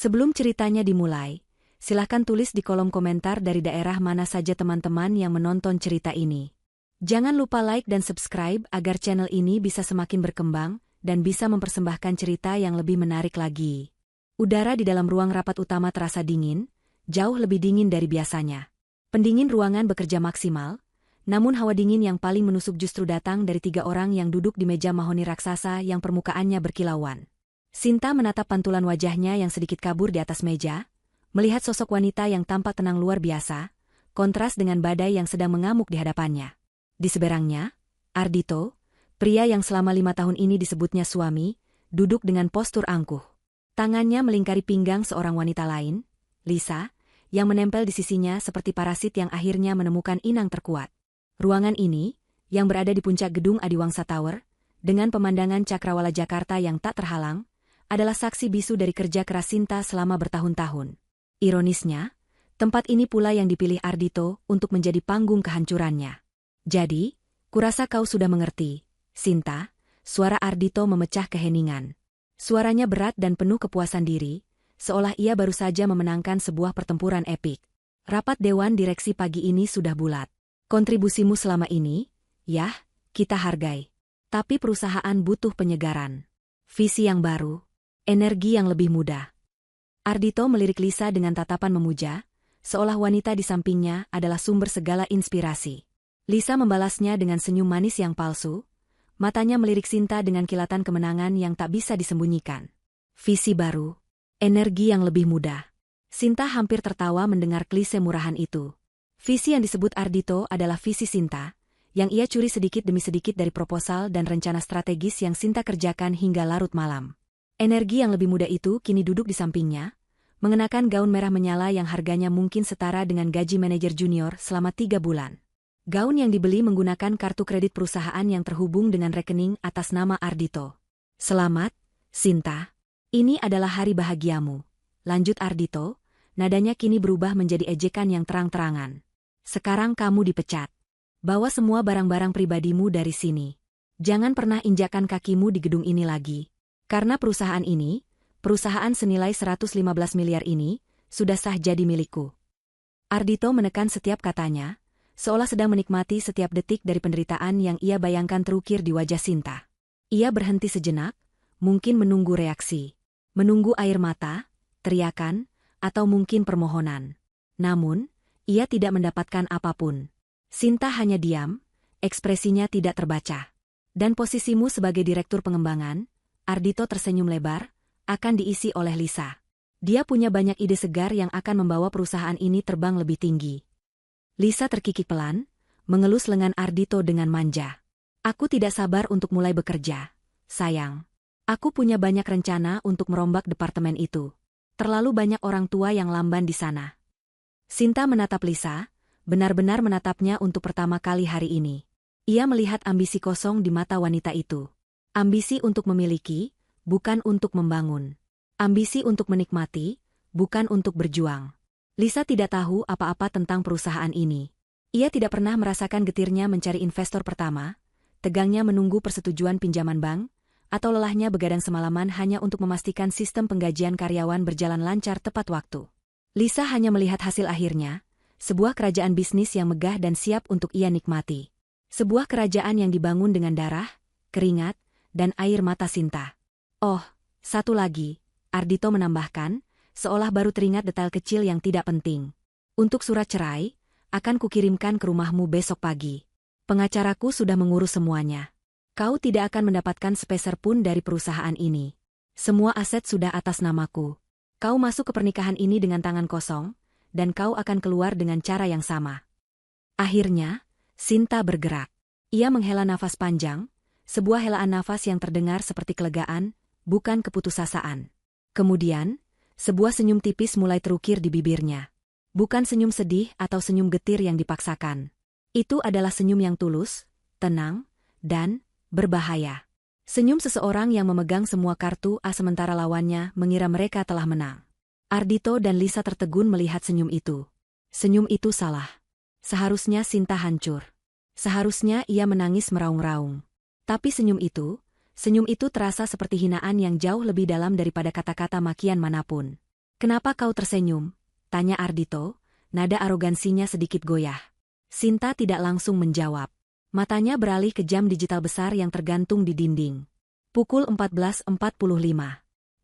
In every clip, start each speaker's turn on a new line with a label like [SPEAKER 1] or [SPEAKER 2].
[SPEAKER 1] Sebelum ceritanya dimulai, silahkan tulis di kolom komentar dari daerah mana saja teman-teman yang menonton cerita ini. Jangan lupa like dan subscribe agar channel ini bisa semakin berkembang dan bisa mempersembahkan cerita yang lebih menarik lagi. Udara di dalam ruang rapat utama terasa dingin, jauh lebih dingin dari biasanya. Pendingin ruangan bekerja maksimal, namun hawa dingin yang paling menusuk justru datang dari 3 orang yang duduk di meja mahoni raksasa yang permukaannya berkilauan. Sinta menatap pantulan wajahnya yang sedikit kabur di atas meja, melihat sosok wanita yang tampak tenang luar biasa, kontras dengan badai yang sedang mengamuk di hadapannya. Di seberangnya, Ardhito, pria yang selama 5 tahun ini disebutnya suami, duduk dengan postur angkuh. Tangannya melingkari pinggang seorang wanita lain, Lisa, yang menempel di sisinya seperti parasit yang akhirnya menemukan inang terkuat. Ruangan ini, yang berada di puncak gedung Adiwangsa Tower, dengan pemandangan Cakrawala Jakarta yang tak terhalang, adalah saksi bisu dari kerja keras Sinta selama bertahun-tahun. Ironisnya, tempat ini pula yang dipilih Ardhito untuk menjadi panggung kehancurannya. Jadi, kurasa kau sudah mengerti, Sinta, suara Ardhito memecah keheningan. Suaranya berat dan penuh kepuasan diri, seolah ia baru saja memenangkan sebuah pertempuran epik. Rapat Dewan Direksi pagi ini sudah bulat. Kontribusimu selama ini, yah, kita hargai. Tapi perusahaan butuh penyegaran. Visi yang baru, energi yang lebih muda. Ardhito melirik Lisa dengan tatapan memuja, seolah wanita di sampingnya adalah sumber segala inspirasi. Lisa membalasnya dengan senyum manis yang palsu, matanya melirik Sinta dengan kilatan kemenangan yang tak bisa disembunyikan. Visi baru, energi yang lebih muda. Sinta hampir tertawa mendengar klise murahan itu. Visi yang disebut Ardhito adalah visi Sinta, yang ia curi sedikit demi sedikit dari proposal dan rencana strategis yang Sinta kerjakan hingga larut malam. Energi yang lebih muda itu kini duduk di sampingnya, mengenakan gaun merah menyala yang harganya mungkin setara dengan gaji manajer junior selama 3 bulan. Gaun yang dibeli menggunakan kartu kredit perusahaan yang terhubung dengan rekening atas nama Ardhito. Selamat, Sinta. Ini adalah hari bahagiamu. Lanjut Ardhito, nadanya kini berubah menjadi ejekan yang terang-terangan. Sekarang kamu dipecat. Bawa semua barang-barang pribadimu dari sini. Jangan pernah injakkan kakimu di gedung ini lagi. Karena perusahaan ini, perusahaan senilai 115 miliar ini, sudah sah jadi milikku. Ardhito menekan setiap katanya, seolah sedang menikmati setiap detik dari penderitaan yang ia bayangkan terukir di wajah Sinta. Ia berhenti sejenak, mungkin menunggu reaksi. Menunggu air mata, teriakan, atau mungkin permohonan. Namun, ia tidak mendapatkan apapun. Sinta hanya diam, ekspresinya tidak terbaca. Dan posisimu sebagai direktur pengembangan, Ardhito tersenyum lebar, akan diisi oleh Lisa. Dia punya banyak ide segar yang akan membawa perusahaan ini terbang lebih tinggi. Lisa terkikik pelan, mengelus lengan Ardhito dengan manja. Aku tidak sabar untuk mulai bekerja, sayang. Aku punya banyak rencana untuk merombak departemen itu. Terlalu banyak orang tua yang lamban di sana. Sinta menatap Lisa, benar-benar menatapnya untuk pertama kali hari ini. Ia melihat ambisi kosong di mata wanita itu. Ambisi untuk memiliki, bukan untuk membangun. Ambisi untuk menikmati, bukan untuk berjuang. Lisa tidak tahu apa-apa tentang perusahaan ini. Ia tidak pernah merasakan getirnya mencari investor pertama, tegangnya menunggu persetujuan pinjaman bank, atau lelahnya begadang semalaman hanya untuk memastikan sistem penggajian karyawan berjalan lancar tepat waktu. Lisa hanya melihat hasil akhirnya, sebuah kerajaan bisnis yang megah dan siap untuk ia nikmati. Sebuah kerajaan yang dibangun dengan darah, keringat, dan air mata Sinta. Oh, satu lagi, Ardhito menambahkan, seolah baru teringat detail kecil yang tidak penting. Untuk surat cerai, akan kukirimkan ke rumahmu besok pagi. Pengacaraku sudah mengurus semuanya. Kau tidak akan mendapatkan sepeser pun dari perusahaan ini. Semua aset sudah atas namaku. Kau masuk ke pernikahan ini dengan tangan kosong, dan kau akan keluar dengan cara yang sama. Akhirnya, Sinta bergerak. Ia menghela nafas panjang, sebuah helaan nafas yang terdengar seperti kelegaan, bukan keputusasaan. Kemudian, sebuah senyum tipis mulai terukir di bibirnya. Bukan senyum sedih atau senyum getir yang dipaksakan. Itu adalah senyum yang tulus, tenang, dan berbahaya. Senyum seseorang yang memegang semua kartu as sementara lawannya mengira mereka telah menang. Ardhito dan Lisa tertegun melihat senyum itu. Senyum itu salah. Seharusnya Sinta hancur. Seharusnya ia menangis meraung-raung. Tapi senyum itu terasa seperti hinaan yang jauh lebih dalam daripada kata-kata makian manapun. Kenapa kau tersenyum? Tanya Ardhito, nada arogansinya sedikit goyah. Sinta tidak langsung menjawab. Matanya beralih ke jam digital besar yang tergantung di dinding. Pukul 14.45.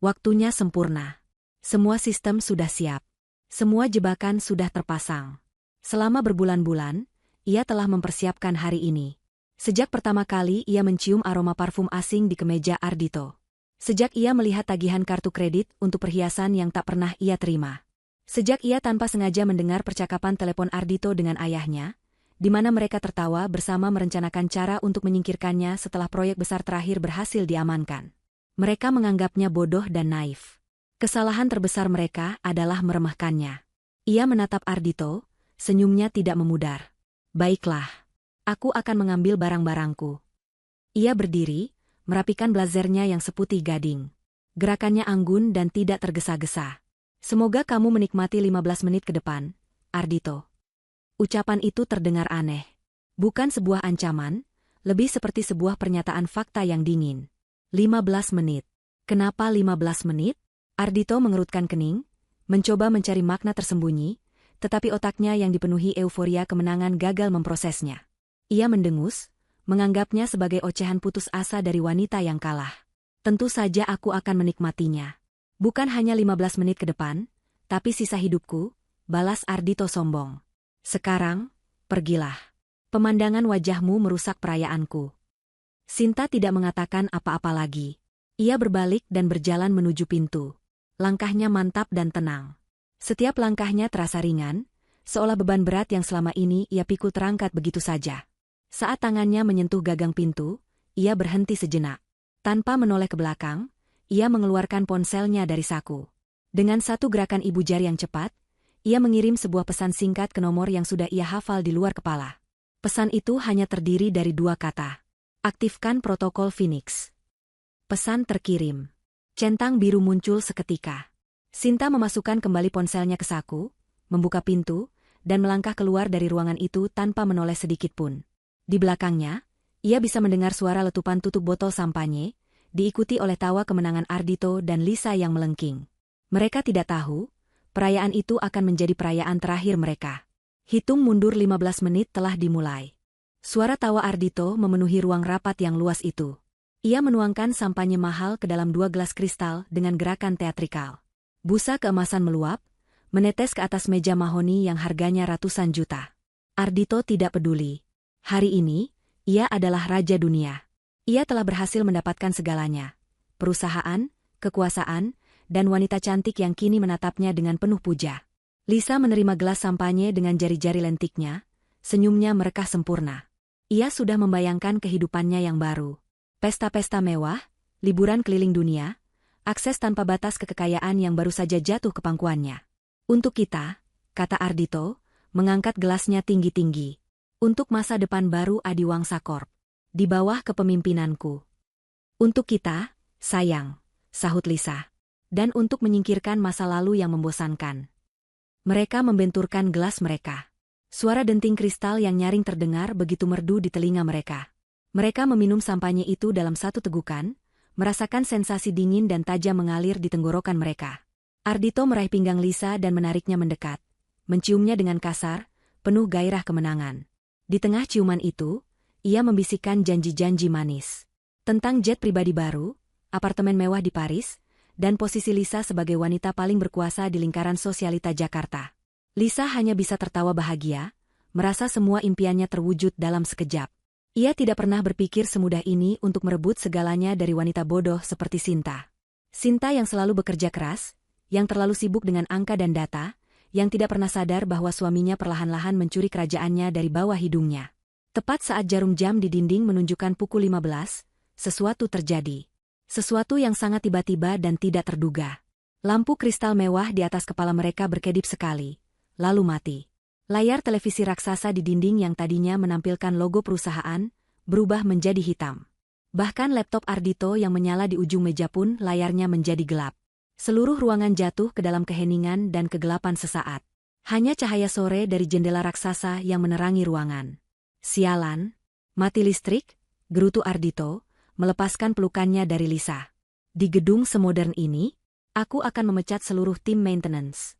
[SPEAKER 1] Waktunya sempurna. Semua sistem sudah siap. Semua jebakan sudah terpasang. Selama berbulan-bulan, ia telah mempersiapkan hari ini. Sejak pertama kali ia mencium aroma parfum asing di kemeja Ardhito. Sejak ia melihat tagihan kartu kredit untuk perhiasan yang tak pernah ia terima. Sejak ia tanpa sengaja mendengar percakapan telepon Ardhito dengan ayahnya, di mana mereka tertawa bersama merencanakan cara untuk menyingkirkannya setelah proyek besar terakhir berhasil diamankan. Mereka menganggapnya bodoh dan naif. Kesalahan terbesar mereka adalah meremehkannya. Ia menatap Ardhito, senyumnya tidak memudar. Baiklah, aku akan mengambil barang-barangku. Ia berdiri, merapikan blazernya yang seputih gading. Gerakannya anggun dan tidak tergesa-gesa. Semoga kamu menikmati 15 menit ke depan, Ardhito. Ucapan itu terdengar aneh. Bukan sebuah ancaman, lebih seperti sebuah pernyataan fakta yang dingin. 15 menit. Kenapa 15 menit? Ardhito mengerutkan kening, mencoba mencari makna tersembunyi, tetapi otaknya yang dipenuhi euforia kemenangan gagal memprosesnya. Ia mendengus, menganggapnya sebagai ocehan putus asa dari wanita yang kalah. Tentu saja aku akan menikmatinya. Bukan hanya 15 menit ke depan, tapi sisa hidupku, balas Ardhito sombong. Sekarang, pergilah. Pemandangan wajahmu merusak perayaanku. Sinta tidak mengatakan apa-apa lagi. Ia berbalik dan berjalan menuju pintu. Langkahnya mantap dan tenang. Setiap langkahnya terasa ringan, seolah beban berat yang selama ini ia pikul terangkat begitu saja. Saat tangannya menyentuh gagang pintu, ia berhenti sejenak. Tanpa menoleh ke belakang, ia mengeluarkan ponselnya dari saku. Dengan satu gerakan ibu jari yang cepat, ia mengirim sebuah pesan singkat ke nomor yang sudah ia hafal di luar kepala. Pesan itu hanya terdiri dari 2 kata. Aktifkan protokol Phoenix. Pesan terkirim. Centang biru muncul seketika. Sinta memasukkan kembali ponselnya ke saku, membuka pintu, dan melangkah keluar dari ruangan itu tanpa menoleh sedikit pun. Di belakangnya, ia bisa mendengar suara letupan tutup botol sampanye, diikuti oleh tawa kemenangan Ardhito dan Lisa yang melengking. Mereka tidak tahu, perayaan itu akan menjadi perayaan terakhir mereka. Hitung mundur 15 menit telah dimulai. Suara tawa Ardhito memenuhi ruang rapat yang luas itu. Ia menuangkan sampanye mahal ke dalam 2 gelas kristal dengan gerakan teatrikal. Busa keemasan meluap, menetes ke atas meja mahoni yang harganya ratusan juta. Ardhito tidak peduli. Hari ini, ia adalah raja dunia. Ia telah berhasil mendapatkan segalanya. Perusahaan, kekuasaan, dan wanita cantik yang kini menatapnya dengan penuh puja. Lisa menerima gelas sampanye dengan jari-jari lentiknya, senyumnya merekah sempurna. Ia sudah membayangkan kehidupannya yang baru. Pesta-pesta mewah, liburan keliling dunia, akses tanpa batas ke kekayaan yang baru saja jatuh ke pangkuannya. Untuk kita, kata Ardhito, mengangkat gelasnya tinggi-tinggi. Untuk masa depan baru Adiwangsa Corp. Di bawah kepemimpinanku. Untuk kita, sayang, sahut Lisa. Dan untuk menyingkirkan masa lalu yang membosankan. Mereka membenturkan gelas mereka. Suara denting kristal yang nyaring terdengar begitu merdu di telinga mereka. Mereka meminum sampanye itu dalam satu tegukan, merasakan sensasi dingin dan tajam mengalir di tenggorokan mereka. Ardhito meraih pinggang Lisa dan menariknya mendekat, menciumnya dengan kasar, penuh gairah kemenangan. Di tengah ciuman itu, ia membisikkan janji-janji manis. Tentang jet pribadi baru, apartemen mewah di Paris, dan posisi Lisa sebagai wanita paling berkuasa di lingkaran sosialita Jakarta. Lisa hanya bisa tertawa bahagia, merasa semua impiannya terwujud dalam sekejap. Ia tidak pernah berpikir semudah ini untuk merebut segalanya dari wanita bodoh seperti Sinta. Sinta yang selalu bekerja keras, yang terlalu sibuk dengan angka dan data, yang tidak pernah sadar bahwa suaminya perlahan-lahan mencuri kerajaannya dari bawah hidungnya. Tepat saat jarum jam di dinding menunjukkan pukul 15, sesuatu terjadi. Sesuatu yang sangat tiba-tiba dan tidak terduga. Lampu kristal mewah di atas kepala mereka berkedip sekali, lalu mati. Layar televisi raksasa di dinding yang tadinya menampilkan logo perusahaan, berubah menjadi hitam. Bahkan laptop Ardhito yang menyala di ujung meja pun layarnya menjadi gelap. Seluruh ruangan jatuh ke dalam keheningan dan kegelapan sesaat. Hanya cahaya sore dari jendela raksasa yang menerangi ruangan. Sialan, mati listrik, gerutu Ardhito, melepaskan pelukannya dari Lisa. Di gedung semodern ini, Aku akan memecat seluruh tim maintenance.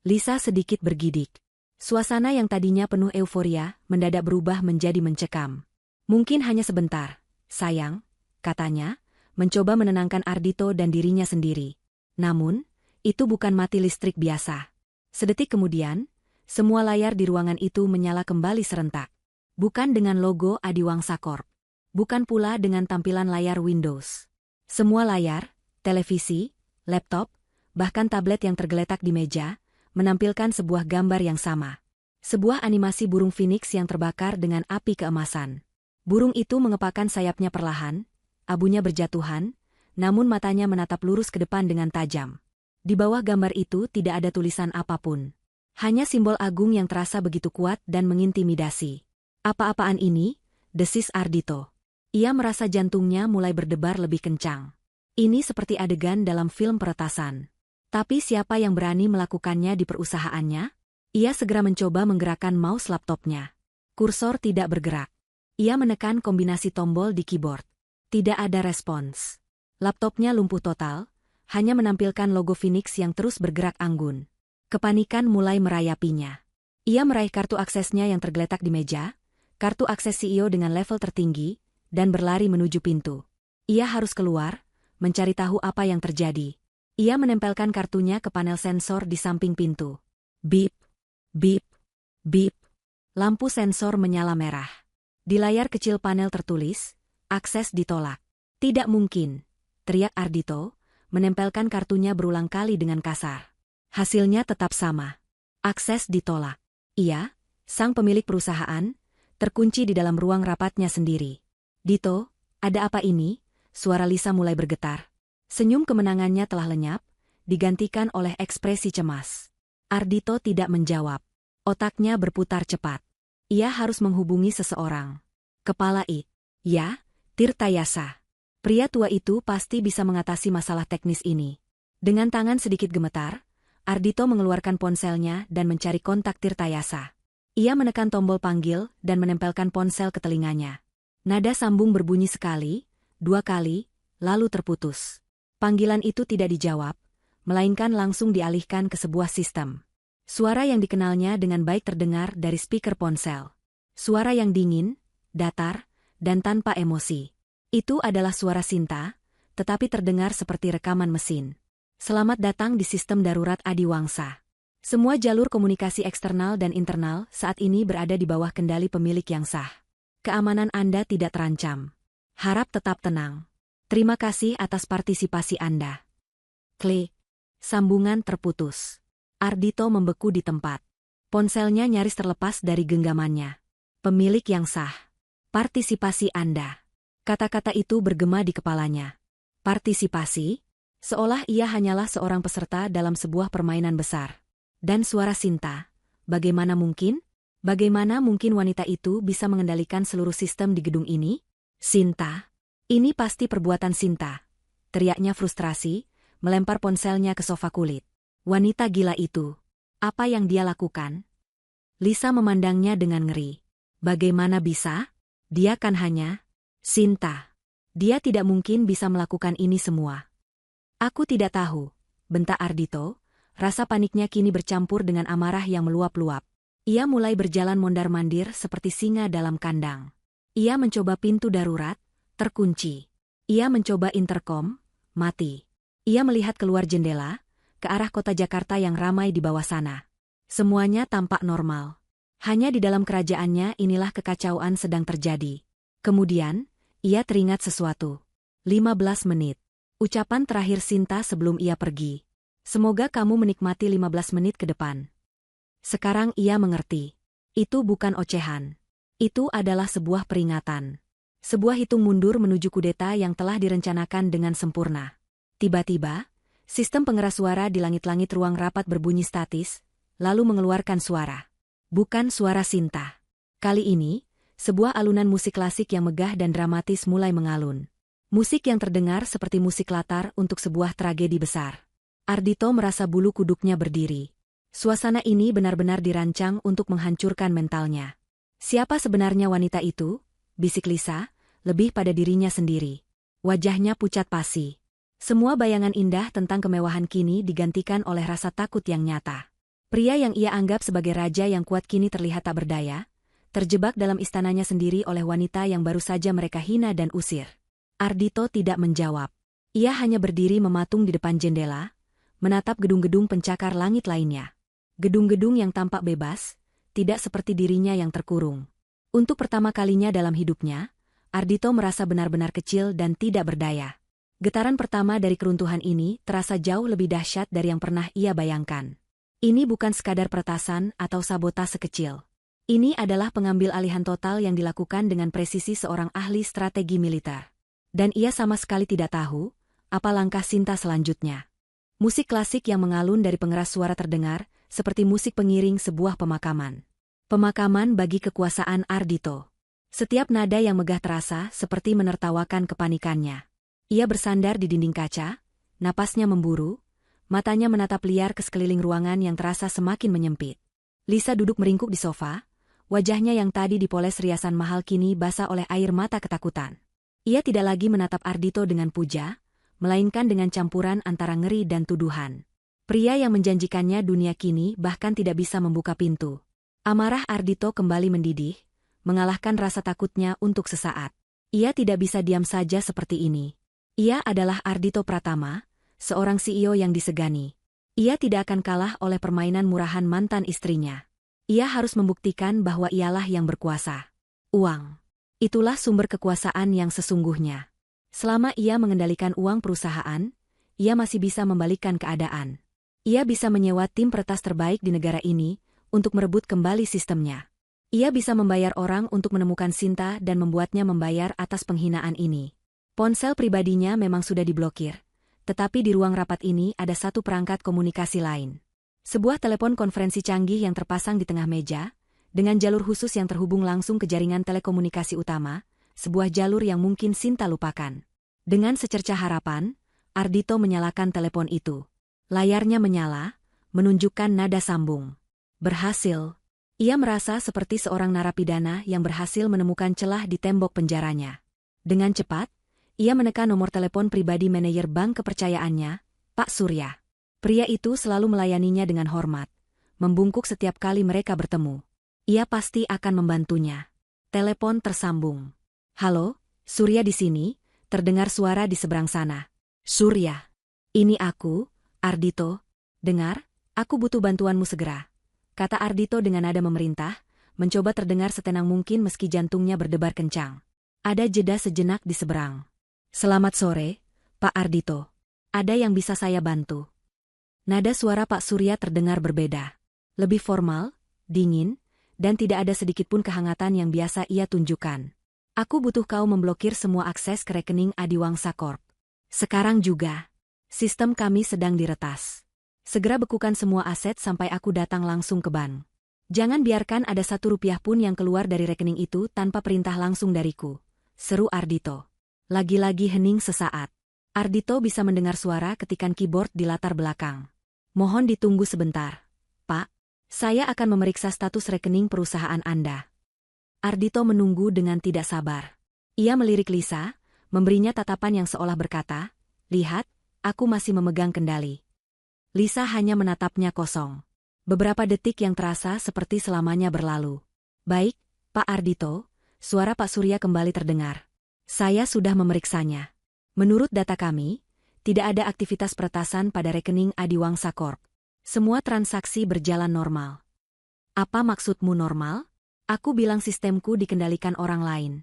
[SPEAKER 1] Lisa sedikit bergidik. Suasana yang tadinya penuh euforia mendadak berubah menjadi mencekam. Mungkin hanya sebentar, sayang, katanya, mencoba menenangkan Ardhito dan dirinya sendiri. Namun, itu bukan mati listrik biasa. Sedetik kemudian, semua layar di ruangan itu menyala kembali serentak. Bukan dengan logo Adiwangsa Corp. Bukan pula dengan tampilan layar Windows. Semua layar, televisi, laptop, bahkan tablet yang tergeletak di meja, menampilkan sebuah gambar yang sama. Sebuah animasi burung phoenix yang terbakar dengan api keemasan. Burung itu mengepakkan sayapnya perlahan, abunya berjatuhan, namun matanya menatap lurus ke depan dengan tajam. Di bawah gambar itu tidak ada tulisan apapun. Hanya simbol agung yang terasa begitu kuat dan mengintimidasi. Apa-apaan ini? Desis Ardhito. Ia merasa jantungnya mulai berdebar lebih kencang. Ini seperti adegan dalam film peretasan. Tapi siapa yang berani melakukannya di perusahaannya? Ia segera mencoba menggerakkan mouse laptopnya. Kursor tidak bergerak. Ia menekan kombinasi tombol di keyboard. Tidak ada respons. Laptopnya lumpuh total, hanya menampilkan logo Phoenix yang terus bergerak anggun. Kepanikan mulai merayapinya. Ia meraih kartu aksesnya yang tergeletak di meja, kartu akses CEO dengan level tertinggi, dan berlari menuju pintu. Ia harus keluar, mencari tahu apa yang terjadi. Ia menempelkan kartunya ke panel sensor di samping pintu. Bip, bip, bip. Lampu sensor menyala merah. Di layar kecil panel tertulis, akses ditolak. Tidak mungkin, teriak Ardhito, menempelkan kartunya berulang kali dengan kasar. Hasilnya tetap sama. Akses ditolak. Ia, sang pemilik perusahaan, terkunci di dalam ruang rapatnya sendiri. Dito, ada apa ini? Suara Lisa mulai bergetar. Senyum kemenangannya telah lenyap, digantikan oleh ekspresi cemas. Ardhito tidak menjawab. Otaknya berputar cepat. Ia harus menghubungi seseorang. Kepala IT. Ya, Tirtayasa. Pria tua itu pasti bisa mengatasi masalah teknis ini. Dengan tangan sedikit gemetar, Ardhito mengeluarkan ponselnya dan mencari kontak Tirtayasa. Ia menekan tombol panggil dan menempelkan ponsel ke telinganya. Nada sambung berbunyi sekali, 2 kali, lalu terputus. Panggilan itu tidak dijawab, melainkan langsung dialihkan ke sebuah sistem. Suara yang dikenalnya dengan baik terdengar dari speaker ponsel. Suara yang dingin, datar, dan tanpa emosi. Itu adalah suara Sinta, tetapi terdengar seperti rekaman mesin. Selamat datang di sistem darurat Adiwangsa. Semua jalur komunikasi eksternal dan internal saat ini berada di bawah kendali pemilik yang sah. Keamanan Anda tidak terancam. Harap tetap tenang. Terima kasih atas partisipasi Anda. Klik. Sambungan terputus. Ardhito membeku di tempat. Ponselnya nyaris terlepas dari genggamannya. Pemilik yang sah. Partisipasi Anda. Kata-kata itu bergema di kepalanya. Partisipasi? Seolah ia hanyalah seorang peserta dalam sebuah permainan besar. Dan suara Sinta. Bagaimana mungkin? Bagaimana mungkin wanita itu bisa mengendalikan seluruh sistem di gedung ini? Sinta. Ini pasti perbuatan Sinta. Teriaknya frustrasi, melempar ponselnya ke sofa kulit. Wanita gila itu. Apa yang dia lakukan? Lisa memandangnya dengan ngeri. Bagaimana bisa? Dia kan hanya Sinta. Dia tidak mungkin bisa melakukan ini semua. Aku tidak tahu, bentak Ardhito. Rasa paniknya kini bercampur dengan amarah yang meluap-luap. Ia mulai berjalan mondar-mandir seperti singa dalam kandang. Ia mencoba pintu darurat, terkunci. Ia mencoba interkom, mati. Ia melihat keluar jendela, ke arah kota Jakarta yang ramai di bawah sana. Semuanya tampak normal. Hanya di dalam kerajaannya inilah kekacauan sedang terjadi. Kemudian, ia teringat sesuatu. 15 menit. Ucapan terakhir Sinta sebelum ia pergi. Semoga kamu menikmati 15 menit ke depan. Sekarang ia mengerti. Itu bukan ocehan. Itu adalah sebuah peringatan. Sebuah hitung mundur menuju kudeta yang telah direncanakan dengan sempurna. Tiba-tiba, sistem pengeras suara di langit-langit ruang rapat berbunyi statis, lalu mengeluarkan suara. Bukan suara Sinta. Kali ini, sebuah alunan musik klasik yang megah dan dramatis mulai mengalun. Musik yang terdengar seperti musik latar untuk sebuah tragedi besar. Ardhito merasa bulu kuduknya berdiri. Suasana ini benar-benar dirancang untuk menghancurkan mentalnya. Siapa sebenarnya wanita itu? Bisik Lisa, lebih pada dirinya sendiri. Wajahnya pucat pasi. Semua bayangan indah tentang kemewahan kini digantikan oleh rasa takut yang nyata. Pria yang ia anggap sebagai raja yang kuat kini terlihat tak berdaya, terjebak dalam istananya sendiri oleh wanita yang baru saja mereka hina dan usir. Ardhito tidak menjawab. Ia hanya berdiri mematung di depan jendela, menatap gedung-gedung pencakar langit lainnya. Gedung-gedung yang tampak bebas, tidak seperti dirinya yang terkurung. Untuk pertama kalinya dalam hidupnya, Ardhito merasa benar-benar kecil dan tidak berdaya. Getaran pertama dari keruntuhan ini terasa jauh lebih dahsyat dari yang pernah ia bayangkan. Ini bukan sekadar peretasan atau sabotase kecil. Ini adalah pengambil alihan total yang dilakukan dengan presisi seorang ahli strategi militer. Dan ia sama sekali tidak tahu apa langkah Sinta selanjutnya. Musik klasik yang mengalun dari pengeras suara terdengar, seperti musik pengiring sebuah pemakaman. Pemakaman bagi kekuasaan Ardhito. Setiap nada yang megah terasa seperti menertawakan kepanikannya. Ia bersandar di dinding kaca, napasnya memburu, matanya menatap liar ke sekeliling ruangan yang terasa semakin menyempit. Lisa duduk meringkuk di sofa, wajahnya yang tadi dipoles riasan mahal kini basah oleh air mata ketakutan. Ia tidak lagi menatap Ardhito dengan puja, melainkan dengan campuran antara ngeri dan tuduhan. Pria yang menjanjikannya dunia kini bahkan tidak bisa membuka pintu. Amarah Ardhito kembali mendidih, mengalahkan rasa takutnya untuk sesaat. Ia tidak bisa diam saja seperti ini. Ia adalah Ardhito Pratama, seorang CEO yang disegani. Ia tidak akan kalah oleh permainan murahan mantan istrinya. Ia harus membuktikan bahwa ialah yang berkuasa. Uang. Itulah sumber kekuasaan yang sesungguhnya. Selama ia mengendalikan uang perusahaan, ia masih bisa membalikkan keadaan. Ia bisa menyewa tim peretas terbaik di negara ini, untuk merebut kembali sistemnya. Ia bisa membayar orang untuk menemukan Sinta dan membuatnya membayar atas penghinaan ini. Ponsel pribadinya memang sudah diblokir, tetapi di ruang rapat ini ada satu perangkat komunikasi lain. Sebuah telepon konferensi canggih yang terpasang di tengah meja, dengan jalur khusus yang terhubung langsung ke jaringan telekomunikasi utama, sebuah jalur yang mungkin Sinta lupakan. Dengan secercah harapan, Ardhito menyalakan telepon itu. Layarnya menyala, menunjukkan nada sambung. Berhasil. Ia merasa seperti seorang narapidana yang berhasil menemukan celah di tembok penjaranya. Dengan cepat, ia menekan nomor telepon pribadi manajer bank kepercayaannya, Pak Surya. Pria itu selalu melayaninya dengan hormat, membungkuk setiap kali mereka bertemu. Ia pasti akan membantunya. Telepon tersambung. Halo, Surya di sini, terdengar suara di seberang sana. Surya. Ini aku, Ardhito. Dengar, aku butuh bantuanmu segera. Kata Ardhito dengan nada memerintah, mencoba terdengar setenang mungkin meski jantungnya berdebar kencang. Ada jeda sejenak di seberang. Selamat sore, Pak Ardhito. Ada yang bisa saya bantu? Nada suara Pak Surya terdengar berbeda. Lebih formal, dingin, dan tidak ada sedikitpun kehangatan yang biasa ia tunjukkan. Aku butuh kau memblokir semua akses ke rekening Adiwangsa Corp. Sekarang juga. Sistem kami sedang diretas. Segera bekukan semua aset sampai aku datang langsung ke bank. Jangan biarkan ada Rp1 pun yang keluar dari rekening itu tanpa perintah langsung dariku. Seru Ardhito. Lagi-lagi hening sesaat. Ardhito bisa mendengar suara ketikan keyboard di latar belakang. Mohon ditunggu sebentar. Pak, saya akan memeriksa status rekening perusahaan Anda. Ardhito menunggu dengan tidak sabar. Ia melirik Lisa, memberinya tatapan yang seolah berkata, "Lihat, aku masih memegang kendali." Lisa hanya menatapnya kosong. Beberapa detik yang terasa seperti selamanya berlalu. Baik, Pak Ardhito, suara Pak Surya kembali terdengar. Saya sudah memeriksanya. Menurut data kami, tidak ada aktivitas peretasan pada rekening Adiwangsa Corp. Semua transaksi berjalan normal. Apa maksudmu normal? Aku bilang sistemku dikendalikan orang lain.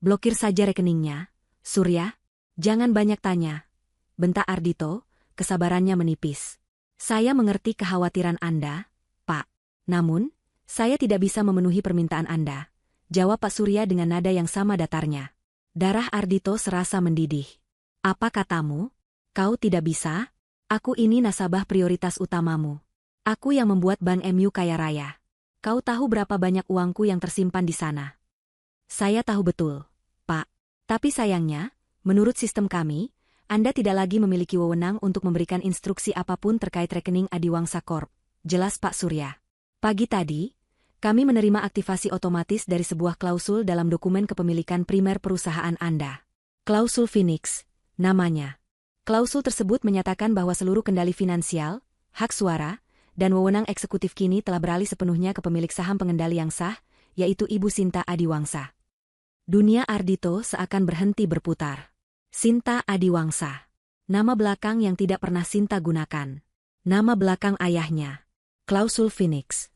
[SPEAKER 1] Blokir saja rekeningnya, Surya. Jangan banyak tanya. Bentak Ardhito, kesabarannya menipis. Saya mengerti kekhawatiran Anda, Pak. Namun, saya tidak bisa memenuhi permintaan Anda. Jawab Pak Surya dengan nada yang sama datarnya. Darah Ardhito serasa mendidih. Apa katamu? Kau tidak bisa? Aku ini nasabah prioritas utamamu. Aku yang membuat Bank MU kaya raya. Kau tahu berapa banyak uangku yang tersimpan di sana? Saya tahu betul, Pak. Tapi sayangnya, menurut sistem kami, Anda tidak lagi memiliki wewenang untuk memberikan instruksi apapun terkait rekening Adiwangsa Corp. Jelas Pak Surya. Pagi tadi, kami menerima aktivasi otomatis dari sebuah klausul dalam dokumen kepemilikan primer perusahaan Anda. Klausul Phoenix, namanya. Klausul tersebut menyatakan bahwa seluruh kendali finansial, hak suara, dan wewenang eksekutif kini telah beralih sepenuhnya ke pemilik saham pengendali yang sah, yaitu Ibu Sinta Adiwangsa. Dunia Ardhito seakan berhenti berputar. Sinta Adiwangsa. Nama belakang yang tidak pernah Sinta gunakan. Nama belakang ayahnya. Klausul Phoenix.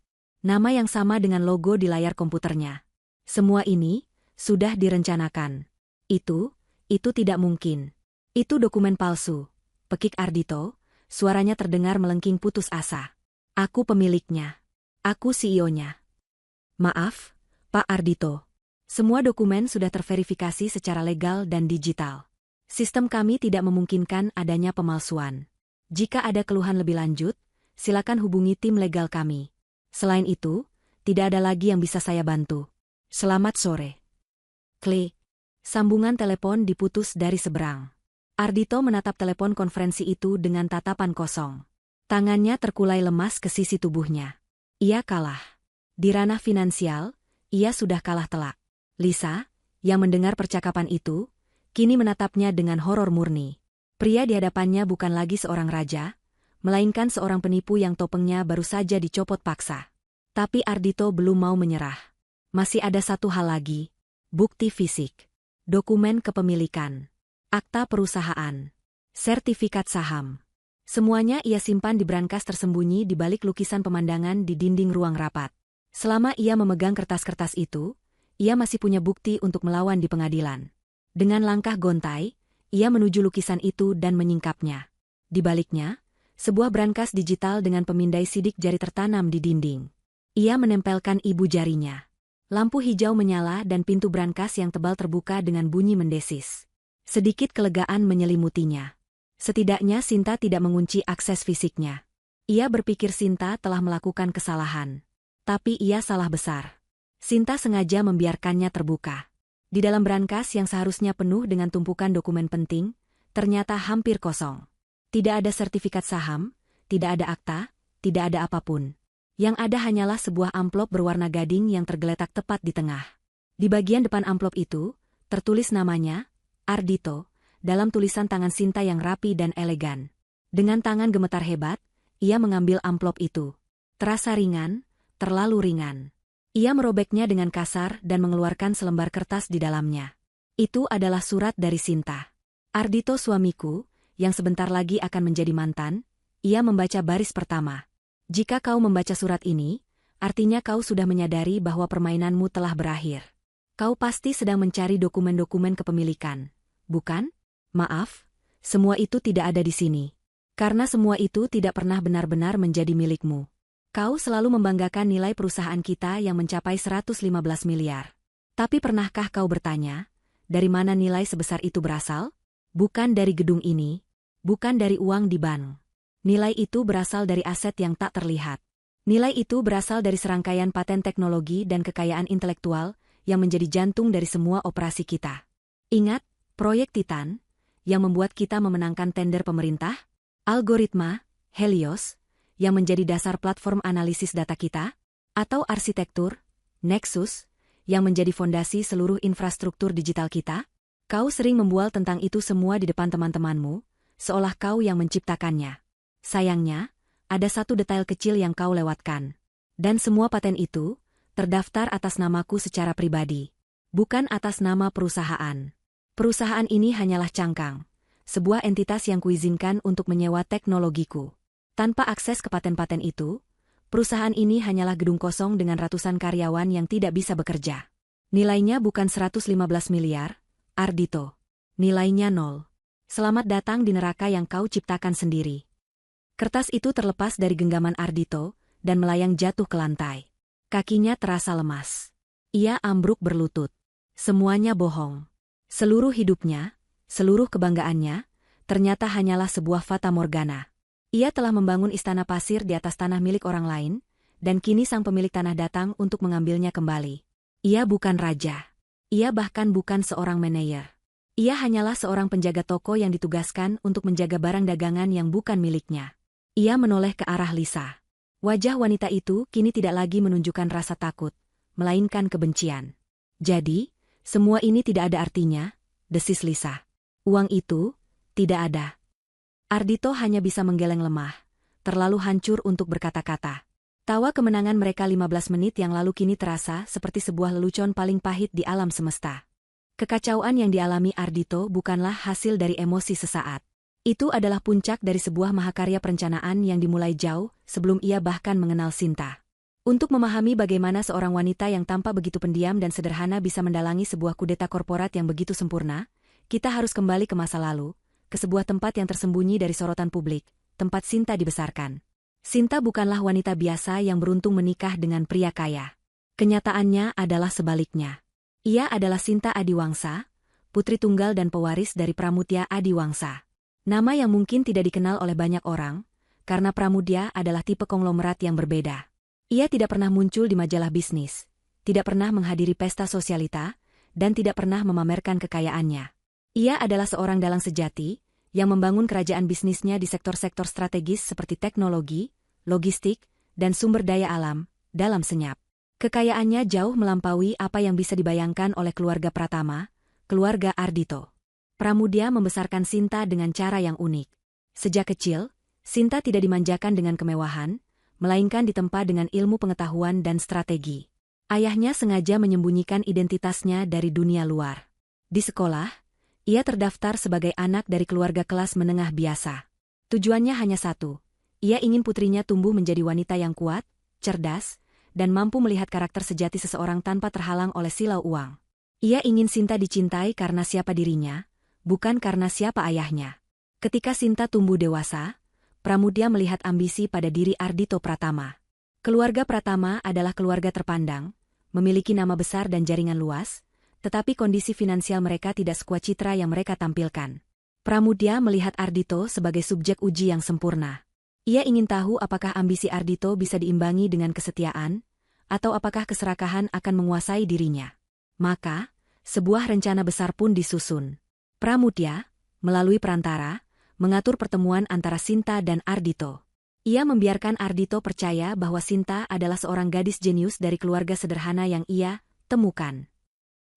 [SPEAKER 1] Nama yang sama dengan logo di layar komputernya. Semua ini sudah direncanakan. Itu tidak mungkin. Itu dokumen palsu. Pekik Ardhito, suaranya terdengar melengking putus asa. Aku pemiliknya. Aku CEO-nya. Maaf, Pak Ardhito. Semua dokumen sudah terverifikasi secara legal dan digital. Sistem kami tidak memungkinkan adanya pemalsuan. Jika ada keluhan lebih lanjut, silakan hubungi tim legal kami. Selain itu, tidak ada lagi yang bisa saya bantu. Selamat sore. Klik. Sambungan telepon diputus dari seberang. Ardhito menatap telepon konferensi itu dengan tatapan kosong. Tangannya terkulai lemas ke sisi tubuhnya. Ia kalah. Di ranah finansial, ia sudah kalah telak. Lisa, yang mendengar percakapan itu, kini menatapnya dengan horor murni. Pria di hadapannya bukan lagi seorang raja, melainkan seorang penipu yang topengnya baru saja dicopot paksa. Tapi Ardhito belum mau menyerah. Masih ada satu hal lagi. Bukti fisik. Dokumen kepemilikan. Akta perusahaan. Sertifikat saham. Semuanya ia simpan di brankas tersembunyi di balik lukisan pemandangan di dinding ruang rapat. Selama ia memegang kertas-kertas itu, ia masih punya bukti untuk melawan di pengadilan. Dengan langkah gontai, ia menuju lukisan itu dan menyingkapnya. Di baliknya, sebuah brankas digital dengan pemindai sidik jari tertanam di dinding. Ia menempelkan ibu jarinya. Lampu hijau menyala dan pintu brankas yang tebal terbuka dengan bunyi mendesis. Sedikit kelegaan menyelimutinya. Setidaknya Sinta tidak mengunci akses fisiknya. Ia berpikir Sinta telah melakukan kesalahan. Tapi ia salah besar. Sinta sengaja membiarkannya terbuka. Di dalam brankas yang seharusnya penuh dengan tumpukan dokumen penting, ternyata hampir kosong. Tidak ada sertifikat saham, tidak ada akta, tidak ada apapun. Yang ada hanyalah sebuah amplop berwarna gading yang tergeletak tepat di tengah. Di bagian depan amplop itu, tertulis namanya, Ardhito, dalam tulisan tangan Sinta yang rapi dan elegan. Dengan tangan gemetar hebat, ia mengambil amplop itu. Terasa ringan, terlalu ringan. Ia merobeknya dengan kasar dan mengeluarkan selembar kertas di dalamnya. Itu adalah surat dari Sinta. Ardhito suamiku, yang sebentar lagi akan menjadi mantan, ia membaca baris pertama. Jika kau membaca surat ini, artinya kau sudah menyadari bahwa permainanmu telah berakhir. Kau pasti sedang mencari dokumen-dokumen kepemilikan, bukan? Maaf, semua itu tidak ada di sini. Karena semua itu tidak pernah benar-benar menjadi milikmu. Kau selalu membanggakan nilai perusahaan kita yang mencapai 115 miliar. Tapi pernahkah kau bertanya, dari mana nilai sebesar itu berasal? Bukan dari gedung ini, bukan dari uang di bank. Nilai itu berasal dari aset yang tak terlihat. Nilai itu berasal dari serangkaian paten teknologi dan kekayaan intelektual yang menjadi jantung dari semua operasi kita. Ingat, proyek Titan, yang membuat kita memenangkan tender pemerintah? Algoritma, Helios, yang menjadi dasar platform analisis data kita? Atau arsitektur, Nexus, yang menjadi fondasi seluruh infrastruktur digital kita? Kau sering membual tentang itu semua di depan teman-temanmu, seolah kau yang menciptakannya. Sayangnya, ada satu detail kecil yang kau lewatkan. Dan semua paten itu terdaftar atas namaku secara pribadi, bukan atas nama perusahaan. Perusahaan ini hanyalah cangkang, sebuah entitas yang kuizinkan untuk menyewa teknologiku. Tanpa akses ke paten-paten itu, perusahaan ini hanyalah gedung kosong dengan ratusan karyawan yang tidak bisa bekerja. Nilainya bukan 115 miliar, Ardhito. Nilainya 0. Selamat datang di neraka yang kau ciptakan sendiri. Kertas itu terlepas dari genggaman Ardhito dan melayang jatuh ke lantai. Kakinya terasa lemas. Ia ambruk berlutut. Semuanya bohong. Seluruh hidupnya, seluruh kebanggaannya, ternyata hanyalah sebuah fata morgana. Ia telah membangun istana pasir di atas tanah milik orang lain, dan kini sang pemilik tanah datang untuk mengambilnya kembali. Ia bukan raja. Ia bahkan bukan seorang manajer. Ia hanyalah seorang penjaga toko yang ditugaskan untuk menjaga barang dagangan yang bukan miliknya. Ia menoleh ke arah Lisa. Wajah wanita itu kini tidak lagi menunjukkan rasa takut, melainkan kebencian. Jadi, semua ini tidak ada artinya, desis Lisa. Uang itu, tidak ada. Ardhito hanya bisa menggeleng lemah, terlalu hancur untuk berkata-kata. Tawa kemenangan mereka 15 menit yang lalu kini terasa seperti sebuah lelucon paling pahit di alam semesta. Kekacauan yang dialami Ardhito bukanlah hasil dari emosi sesaat. Itu adalah puncak dari sebuah mahakarya perencanaan yang dimulai jauh sebelum ia bahkan mengenal Sinta. Untuk memahami bagaimana seorang wanita yang tampak begitu pendiam dan sederhana bisa mendalangi sebuah kudeta korporat yang begitu sempurna, kita harus kembali ke masa lalu, ke sebuah tempat yang tersembunyi dari sorotan publik, tempat Sinta dibesarkan. Sinta bukanlah wanita biasa yang beruntung menikah dengan pria kaya. Kenyataannya adalah sebaliknya. Ia adalah Sinta Adiwangsa, putri tunggal dan pewaris dari Pramudya Adiwangsa. Nama yang mungkin tidak dikenal oleh banyak orang, karena Pramudya adalah tipe konglomerat yang berbeda. Ia tidak pernah muncul di majalah bisnis, tidak pernah menghadiri pesta sosialita, dan tidak pernah memamerkan kekayaannya. Ia adalah seorang dalang sejati, yang membangun kerajaan bisnisnya di sektor-sektor strategis seperti teknologi, logistik, dan sumber daya alam, dalam senyap. Kekayaannya jauh melampaui apa yang bisa dibayangkan oleh keluarga Pratama, keluarga Ardhito. Pramudya membesarkan Sinta dengan cara yang unik. Sejak kecil, Sinta tidak dimanjakan dengan kemewahan, melainkan ditempa dengan ilmu pengetahuan dan strategi. Ayahnya sengaja menyembunyikan identitasnya dari dunia luar. Di sekolah, ia terdaftar sebagai anak dari keluarga kelas menengah biasa. Tujuannya hanya satu. Ia ingin putrinya tumbuh menjadi wanita yang kuat, cerdas, dan mampu melihat karakter sejati seseorang tanpa terhalang oleh silau uang. Ia ingin Sinta dicintai karena siapa dirinya, bukan karena siapa ayahnya. Ketika Sinta tumbuh dewasa, Pramudya melihat ambisi pada diri Ardhito Pratama. Keluarga Pratama adalah keluarga terpandang, memiliki nama besar dan jaringan luas, tetapi kondisi finansial mereka tidak sekuat citra yang mereka tampilkan. Pramudya melihat Ardhito sebagai subjek uji yang sempurna. Ia ingin tahu apakah ambisi Ardhito bisa diimbangi dengan kesetiaan, atau apakah keserakahan akan menguasai dirinya. Maka, sebuah rencana besar pun disusun. Pramudya, melalui perantara, mengatur pertemuan antara Sinta dan Ardhito. Ia membiarkan Ardhito percaya bahwa Sinta adalah seorang gadis jenius dari keluarga sederhana yang ia temukan.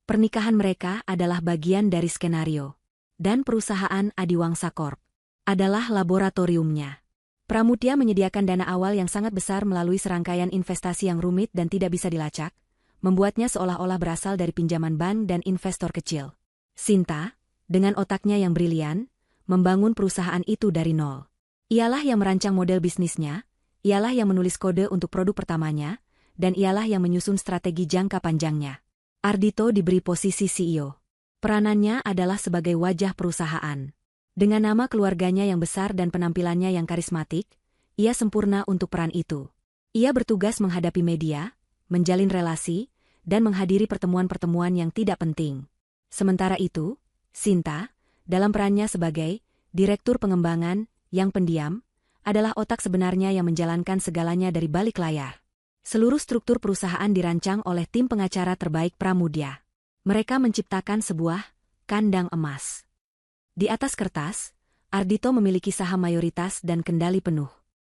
[SPEAKER 1] Pernikahan mereka adalah bagian dari skenario. Dan perusahaan Adiwangsa Corp adalah laboratoriumnya. Pramudya menyediakan dana awal yang sangat besar melalui serangkaian investasi yang rumit dan tidak bisa dilacak, membuatnya seolah-olah berasal dari pinjaman bank dan investor kecil. Sinta, dengan otaknya yang brilian, membangun perusahaan itu dari nol. Ialah yang merancang model bisnisnya, ialah yang menulis kode untuk produk pertamanya, dan ialah yang menyusun strategi jangka panjangnya. Ardhito diberi posisi CEO. Peranannya adalah sebagai wajah perusahaan. Dengan nama keluarganya yang besar dan penampilannya yang karismatik, ia sempurna untuk peran itu. Ia bertugas menghadapi media, menjalin relasi, dan menghadiri pertemuan-pertemuan yang tidak penting. Sementara itu, Sinta, dalam perannya sebagai direktur pengembangan yang pendiam, adalah otak sebenarnya yang menjalankan segalanya dari balik layar. Seluruh struktur perusahaan dirancang oleh tim pengacara terbaik Pramudya. Mereka menciptakan sebuah kandang emas. Di atas kertas, Ardhito memiliki saham mayoritas dan kendali penuh.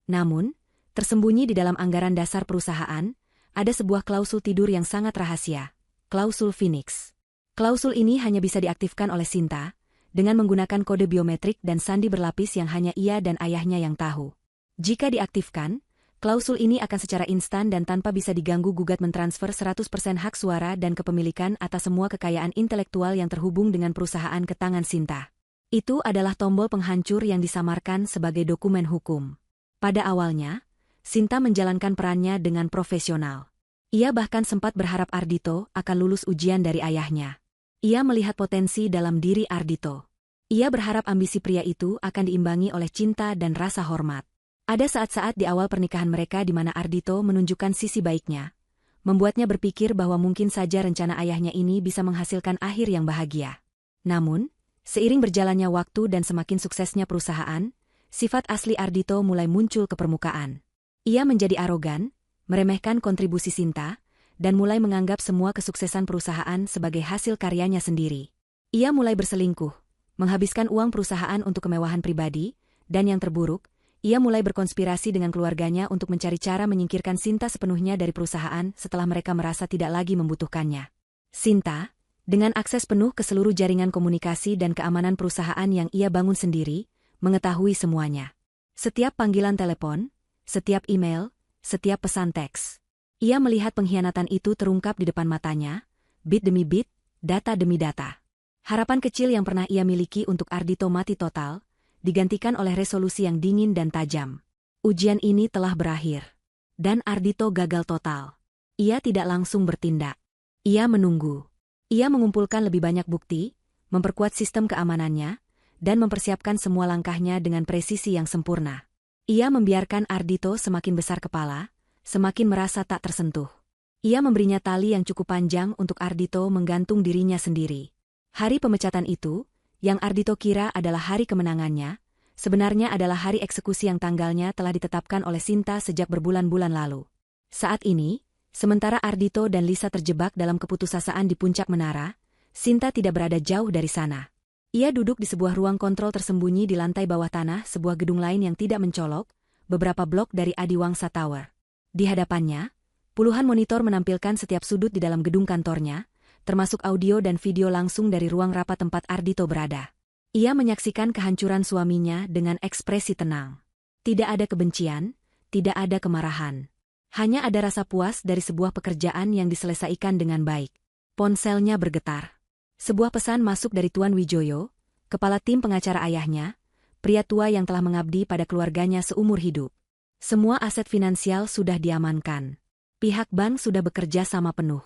[SPEAKER 1] Namun, tersembunyi di dalam anggaran dasar perusahaan, ada sebuah klausul tidur yang sangat rahasia, klausul Phoenix. Klausul ini hanya bisa diaktifkan oleh Sinta, dengan menggunakan kode biometrik dan sandi berlapis yang hanya ia dan ayahnya yang tahu. Jika diaktifkan, klausul ini akan secara instan dan tanpa bisa diganggu-gugat mentransfer 100% hak suara dan kepemilikan atas semua kekayaan intelektual yang terhubung dengan perusahaan ke tangan Sinta. Itu adalah tombol penghancur yang disamarkan sebagai dokumen hukum. Pada awalnya, Sinta menjalankan perannya dengan profesional. Ia bahkan sempat berharap Ardhito akan lulus ujian dari ayahnya. Ia melihat potensi dalam diri Ardhito. Ia berharap ambisi pria itu akan diimbangi oleh cinta dan rasa hormat. Ada saat-saat di awal pernikahan mereka di mana Ardhito menunjukkan sisi baiknya, membuatnya berpikir bahwa mungkin saja rencana ayahnya ini bisa menghasilkan akhir yang bahagia. Namun, seiring berjalannya waktu dan semakin suksesnya perusahaan, sifat asli Ardhito mulai muncul ke permukaan. Ia menjadi arogan, meremehkan kontribusi Sinta, dan mulai menganggap semua kesuksesan perusahaan sebagai hasil karyanya sendiri. Ia mulai berselingkuh, menghabiskan uang perusahaan untuk kemewahan pribadi, dan yang terburuk, ia mulai berkonspirasi dengan keluarganya untuk mencari cara menyingkirkan Sinta sepenuhnya dari perusahaan setelah mereka merasa tidak lagi membutuhkannya. Sinta, dengan akses penuh ke seluruh jaringan komunikasi dan keamanan perusahaan yang ia bangun sendiri, mengetahui semuanya. Setiap panggilan telepon, setiap email, setiap pesan teks. Ia melihat pengkhianatan itu terungkap di depan matanya, bit demi bit, data demi data. Harapan kecil yang pernah ia miliki untuk Ardhito mati total, digantikan oleh resolusi yang dingin dan tajam. Ujian ini telah berakhir. Dan Ardhito gagal total. Ia tidak langsung bertindak. Ia menunggu. Ia mengumpulkan lebih banyak bukti, memperkuat sistem keamanannya, dan mempersiapkan semua langkahnya dengan presisi yang sempurna. Ia membiarkan Ardhito semakin besar kepala, semakin merasa tak tersentuh. Ia memberinya tali yang cukup panjang untuk Ardhito menggantung dirinya sendiri. Hari pemecatan itu, yang Ardhito kira adalah hari kemenangannya, sebenarnya adalah hari eksekusi yang tanggalnya telah ditetapkan oleh Sinta sejak berbulan-bulan lalu. Saat ini, sementara Ardhito dan Lisa terjebak dalam keputusasaan di puncak menara, Sinta tidak berada jauh dari sana. Ia duduk di sebuah ruang kontrol tersembunyi di lantai bawah tanah sebuah gedung lain yang tidak mencolok, beberapa blok dari Adiwangsa Tower. Di hadapannya, puluhan monitor menampilkan setiap sudut di dalam gedung kantornya, termasuk audio dan video langsung dari ruang rapat tempat Ardhito berada. Ia menyaksikan kehancuran suaminya dengan ekspresi tenang. Tidak ada kebencian, tidak ada kemarahan. Hanya ada rasa puas dari sebuah pekerjaan yang diselesaikan dengan baik. Ponselnya bergetar. Sebuah pesan masuk dari Tuan Wijoyo, kepala tim pengacara ayahnya, pria tua yang telah mengabdi pada keluarganya seumur hidup. Semua aset finansial sudah diamankan. Pihak bank sudah bekerja sama penuh.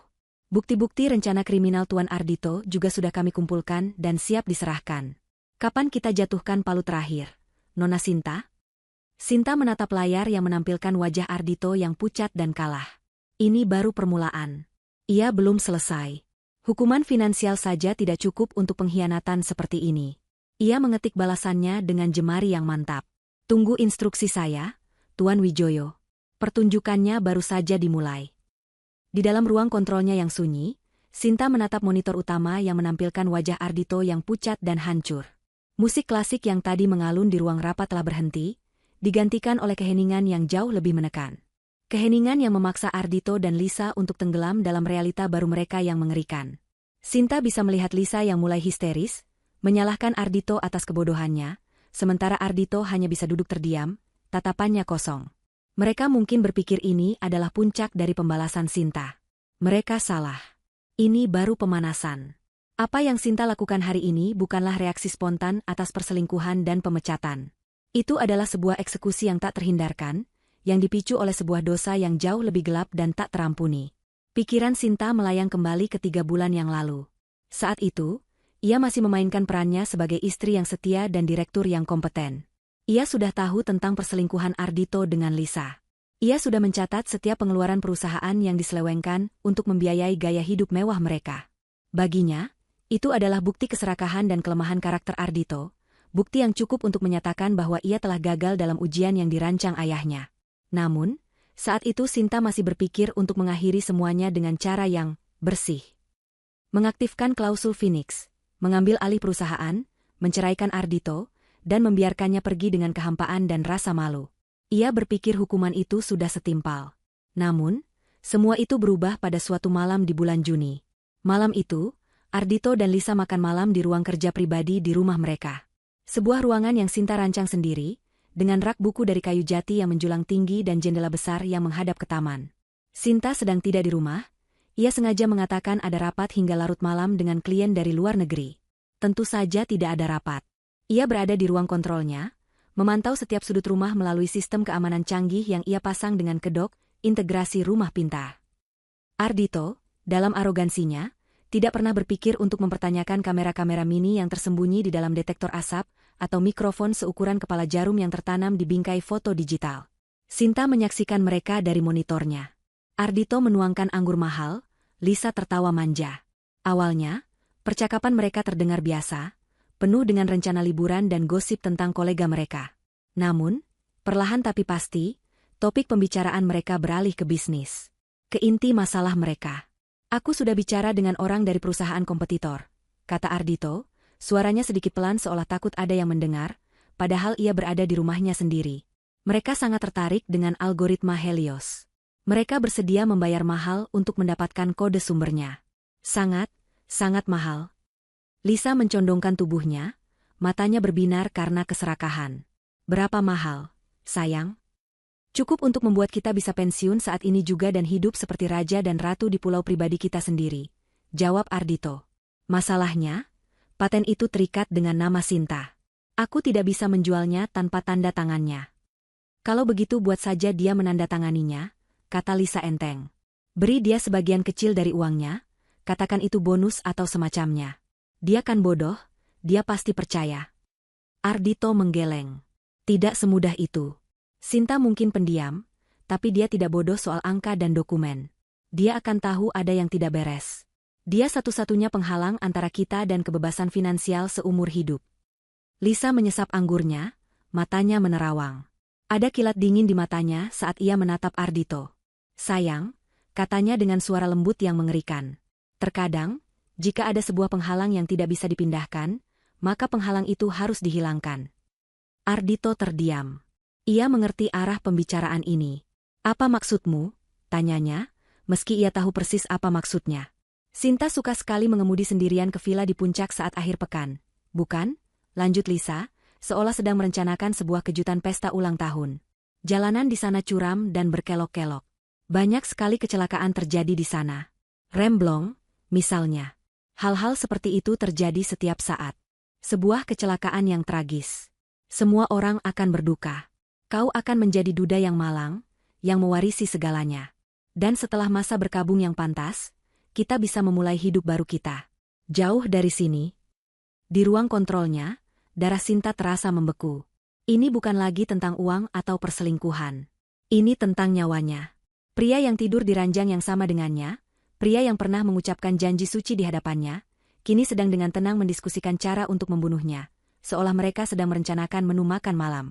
[SPEAKER 1] Bukti-bukti rencana kriminal Tuan Ardhito juga sudah kami kumpulkan dan siap diserahkan. Kapan kita jatuhkan palu terakhir, Nona Sinta? Sinta menatap layar yang menampilkan wajah Ardhito yang pucat dan kalah. Ini baru permulaan. Ia belum selesai. Hukuman finansial saja tidak cukup untuk pengkhianatan seperti ini. Ia mengetik balasannya dengan jemari yang mantap. Tunggu instruksi saya, Tuan Wijoyo. Pertunjukannya baru saja dimulai. Di dalam ruang kontrolnya yang sunyi, Sinta menatap monitor utama yang menampilkan wajah Ardhito yang pucat dan hancur. Musik klasik yang tadi mengalun di ruang rapat telah berhenti, digantikan oleh keheningan yang jauh lebih menekan. Keheningan yang memaksa Ardhito dan Lisa untuk tenggelam dalam realita baru mereka yang mengerikan. Sinta bisa melihat Lisa yang mulai histeris, menyalahkan Ardhito atas kebodohannya, sementara Ardhito hanya bisa duduk terdiam, tatapannya kosong. Mereka mungkin berpikir ini adalah puncak dari pembalasan Sinta. Mereka salah. Ini baru pemanasan. Apa yang Sinta lakukan hari ini bukanlah reaksi spontan atas perselingkuhan dan pemecatan. Itu adalah sebuah eksekusi yang tak terhindarkan, yang dipicu oleh sebuah dosa yang jauh lebih gelap dan tak terampuni. Pikiran Sinta melayang kembali ke 3 bulan yang lalu. Saat itu, ia masih memainkan perannya sebagai istri yang setia dan direktur yang kompeten. Ia sudah tahu tentang perselingkuhan Ardhito dengan Lisa. Ia sudah mencatat setiap pengeluaran perusahaan yang diselewengkan untuk membiayai gaya hidup mewah mereka. Baginya, itu adalah bukti keserakahan dan kelemahan karakter Ardhito, bukti yang cukup untuk menyatakan bahwa ia telah gagal dalam ujian yang dirancang ayahnya. Namun, saat itu Sinta masih berpikir untuk mengakhiri semuanya dengan cara yang bersih. Mengaktifkan klausul Phoenix, mengambil alih perusahaan, menceraikan Ardhito, dan membiarkannya pergi dengan kehampaan dan rasa malu. Ia berpikir hukuman itu sudah setimpal. Namun, semua itu berubah pada suatu malam di bulan Juni. Malam itu, Ardhito dan Lisa makan malam di ruang kerja pribadi di rumah mereka. Sebuah ruangan yang Sinta rancang sendiri, dengan rak buku dari kayu jati yang menjulang tinggi dan jendela besar yang menghadap ke taman. Sinta sedang tidak di rumah, ia sengaja mengatakan ada rapat hingga larut malam dengan klien dari luar negeri. Tentu saja tidak ada rapat. Ia berada di ruang kontrolnya, memantau setiap sudut rumah melalui sistem keamanan canggih yang ia pasang dengan kedok, integrasi rumah pintar. Ardhito, dalam arogansinya, tidak pernah berpikir untuk mempertanyakan kamera-kamera mini yang tersembunyi di dalam detektor asap, atau mikrofon seukuran kepala jarum yang tertanam di bingkai foto digital. Sinta menyaksikan mereka dari monitornya. Ardhito menuangkan anggur mahal, Lisa tertawa manja. Awalnya, percakapan mereka terdengar biasa, penuh dengan rencana liburan dan gosip tentang kolega mereka. Namun, perlahan tapi pasti, topik pembicaraan mereka beralih ke bisnis. Ke inti masalah mereka. Aku sudah bicara dengan orang dari perusahaan kompetitor, kata Ardhito. Suaranya sedikit pelan seolah takut ada yang mendengar, padahal ia berada di rumahnya sendiri. Mereka sangat tertarik dengan algoritma Helios. Mereka bersedia membayar mahal untuk mendapatkan kode sumbernya. Sangat, sangat mahal. Lisa mencondongkan tubuhnya, matanya berbinar karena keserakahan. Berapa mahal, sayang? Cukup untuk membuat kita bisa pensiun saat ini juga dan hidup seperti raja dan ratu di pulau pribadi kita sendiri, jawab Ardhito. Masalahnya, paten itu terikat dengan nama Sinta. Aku tidak bisa menjualnya tanpa tanda tangannya. Kalau begitu buat saja dia menandatanganinya, kata Lisa enteng. Beri dia sebagian kecil dari uangnya, katakan itu bonus atau semacamnya. Dia kan bodoh, dia pasti percaya. Ardhito menggeleng. Tidak semudah itu. Sinta mungkin pendiam, tapi dia tidak bodoh soal angka dan dokumen. Dia akan tahu ada yang tidak beres. Dia satu-satunya penghalang antara kita dan kebebasan finansial seumur hidup. Lisa menyesap anggurnya, matanya menerawang. Ada kilat dingin di matanya saat ia menatap Ardhito. Sayang, katanya dengan suara lembut yang mengerikan. Terkadang, jika ada sebuah penghalang yang tidak bisa dipindahkan, maka penghalang itu harus dihilangkan. Ardhito terdiam. Ia mengerti arah pembicaraan ini. Apa maksudmu? Tanyanya, meski ia tahu persis apa maksudnya. Sinta suka sekali mengemudi sendirian ke villa di puncak saat akhir pekan. Bukan? Lanjut Lisa, seolah sedang merencanakan sebuah kejutan pesta ulang tahun. Jalanan di sana curam dan berkelok-kelok. Banyak sekali kecelakaan terjadi di sana. Remblong, misalnya. Hal-hal seperti itu terjadi setiap saat. Sebuah kecelakaan yang tragis. Semua orang akan berduka. Kau akan menjadi duda yang malang, yang mewarisi segalanya. Dan setelah masa berkabung yang pantas, kita bisa memulai hidup baru kita. Jauh dari sini. Di ruang kontrolnya, darah Sinta terasa membeku. Ini bukan lagi tentang uang atau perselingkuhan. Ini tentang nyawanya. Pria yang tidur di ranjang yang sama dengannya, pria yang pernah mengucapkan janji suci di hadapannya, kini sedang dengan tenang mendiskusikan cara untuk membunuhnya, seolah mereka sedang merencanakan menu makan malam.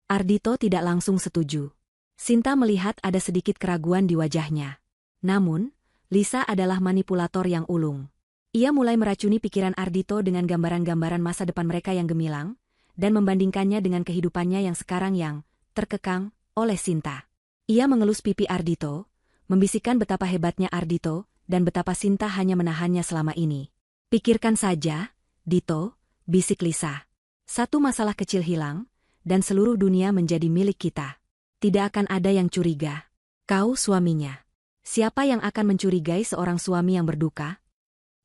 [SPEAKER 1] Ardhito tidak langsung setuju. Sinta melihat ada sedikit keraguan di wajahnya. Namun, Lisa adalah manipulator yang ulung. Ia mulai meracuni pikiran Ardhito dengan gambaran-gambaran masa depan mereka yang gemilang, dan membandingkannya dengan kehidupannya yang sekarang yang terkekang oleh Sinta. Ia mengelus pipi Ardhito, membisikkan betapa hebatnya Ardhito, dan betapa Sinta hanya menahannya selama ini. Pikirkan saja, Dito, bisik Lisa. Satu masalah kecil hilang, dan seluruh dunia menjadi milik kita. Tidak akan ada yang curiga. Kau suaminya. Siapa yang akan mencurigai seorang suami yang berduka?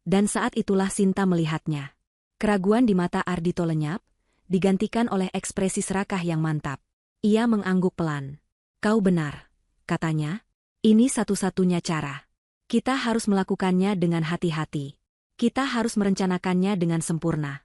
[SPEAKER 1] Dan saat itulah Sinta melihatnya. Keraguan di mata Ardhito lenyap, digantikan oleh ekspresi serakah yang mantap. Ia mengangguk pelan. Kau benar, katanya. Ini satu-satunya cara. Kita harus melakukannya dengan hati-hati. Kita harus merencanakannya dengan sempurna.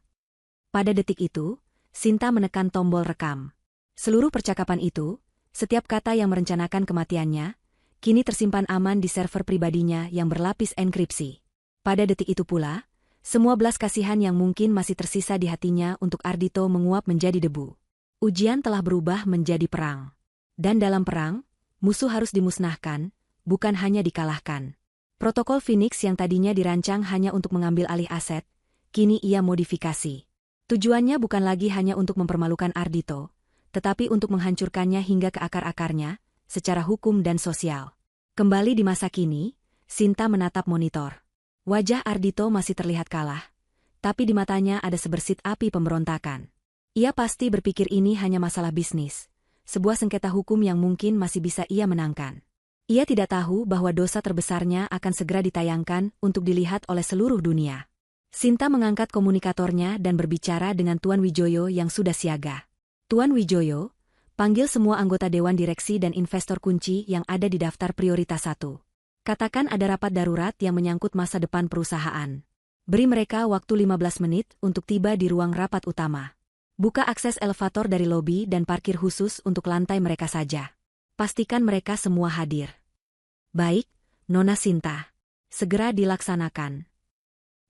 [SPEAKER 1] Pada detik itu, Sinta menekan tombol rekam. Seluruh percakapan itu, setiap kata yang merencanakan kematiannya, kini tersimpan aman di server pribadinya yang berlapis enkripsi. Pada detik itu pula, semua belas kasihan yang mungkin masih tersisa di hatinya untuk Ardhito menguap menjadi debu. Ujian telah berubah menjadi perang. Dan dalam perang, musuh harus dimusnahkan, bukan hanya dikalahkan. Protokol Phoenix yang tadinya dirancang hanya untuk mengambil alih aset, kini ia modifikasi. Tujuannya bukan lagi hanya untuk mempermalukan Ardhito, tetapi untuk menghancurkannya hingga ke akar-akarnya, secara hukum dan sosial. Kembali di masa kini, Sinta menatap monitor. Wajah Ardhito masih terlihat kalah, tapi di matanya ada sebersit api pemberontakan. Ia pasti berpikir ini hanya masalah bisnis, sebuah sengketa hukum yang mungkin masih bisa ia menangkan. Ia tidak tahu bahwa dosa terbesarnya akan segera ditayangkan untuk dilihat oleh seluruh dunia. Sinta mengangkat komunikatornya dan berbicara dengan Tuan Wijoyo yang sudah siaga. Tuan Wijoyo, panggil semua anggota Dewan Direksi dan investor kunci yang ada di daftar prioritas 1. Katakan ada rapat darurat yang menyangkut masa depan perusahaan. Beri mereka waktu 15 menit untuk tiba di ruang rapat utama. Buka akses elevator dari lobi dan parkir khusus untuk lantai mereka saja. Pastikan mereka semua hadir. Baik, Nona Sinta. Segera dilaksanakan.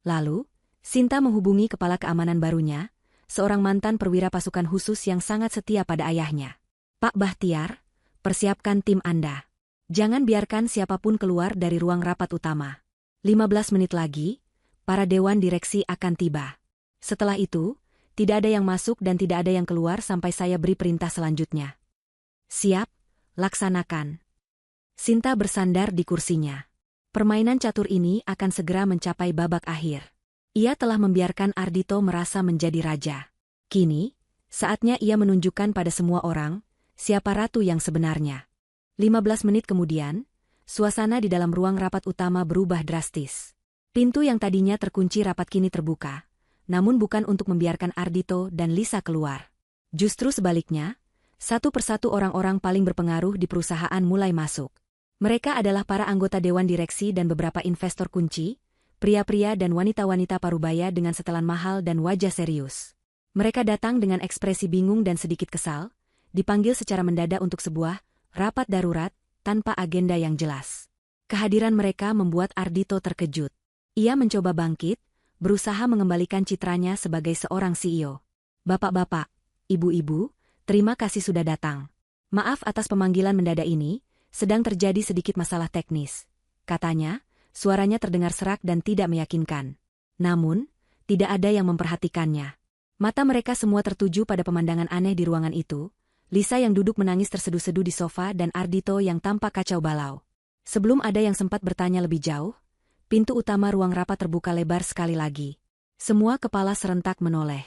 [SPEAKER 1] Lalu, Sinta menghubungi kepala keamanan barunya, seorang mantan perwira pasukan khusus yang sangat setia pada ayahnya. Pak Bahtiar, persiapkan tim Anda. Jangan biarkan siapapun keluar dari ruang rapat utama. 15 menit lagi, para dewan direksi akan tiba. Setelah itu, tidak ada yang masuk dan tidak ada yang keluar sampai saya beri perintah selanjutnya. Siap, laksanakan. Sinta bersandar di kursinya. Permainan catur ini akan segera mencapai babak akhir. Ia telah membiarkan Ardhito merasa menjadi raja. Kini, saatnya ia menunjukkan pada semua orang, siapa ratu yang sebenarnya. 15 menit kemudian, suasana di dalam ruang rapat utama berubah drastis. Pintu yang tadinya terkunci rapat kini terbuka, namun bukan untuk membiarkan Ardhito dan Lisa keluar. Justru sebaliknya, satu persatu orang-orang paling berpengaruh di perusahaan mulai masuk. Mereka adalah para anggota dewan direksi dan beberapa investor kunci, pria-pria dan wanita-wanita parubaya dengan setelan mahal dan wajah serius. Mereka datang dengan ekspresi bingung dan sedikit kesal, dipanggil secara mendadak untuk sebuah rapat darurat tanpa agenda yang jelas. Kehadiran mereka membuat Ardhito terkejut. Ia mencoba bangkit, berusaha mengembalikan citranya sebagai seorang CEO. Bapak-bapak, ibu-ibu, terima kasih sudah datang. Maaf atas pemanggilan mendadak ini, sedang terjadi sedikit masalah teknis. Katanya, suaranya terdengar serak dan tidak meyakinkan. Namun, tidak ada yang memperhatikannya. Mata mereka semua tertuju pada pemandangan aneh di ruangan itu, Lisa yang duduk menangis terseduh-seduh di sofa dan Ardhito yang tampak kacau balau. Sebelum ada yang sempat bertanya lebih jauh, pintu utama ruang rapat terbuka lebar sekali lagi. Semua kepala serentak menoleh.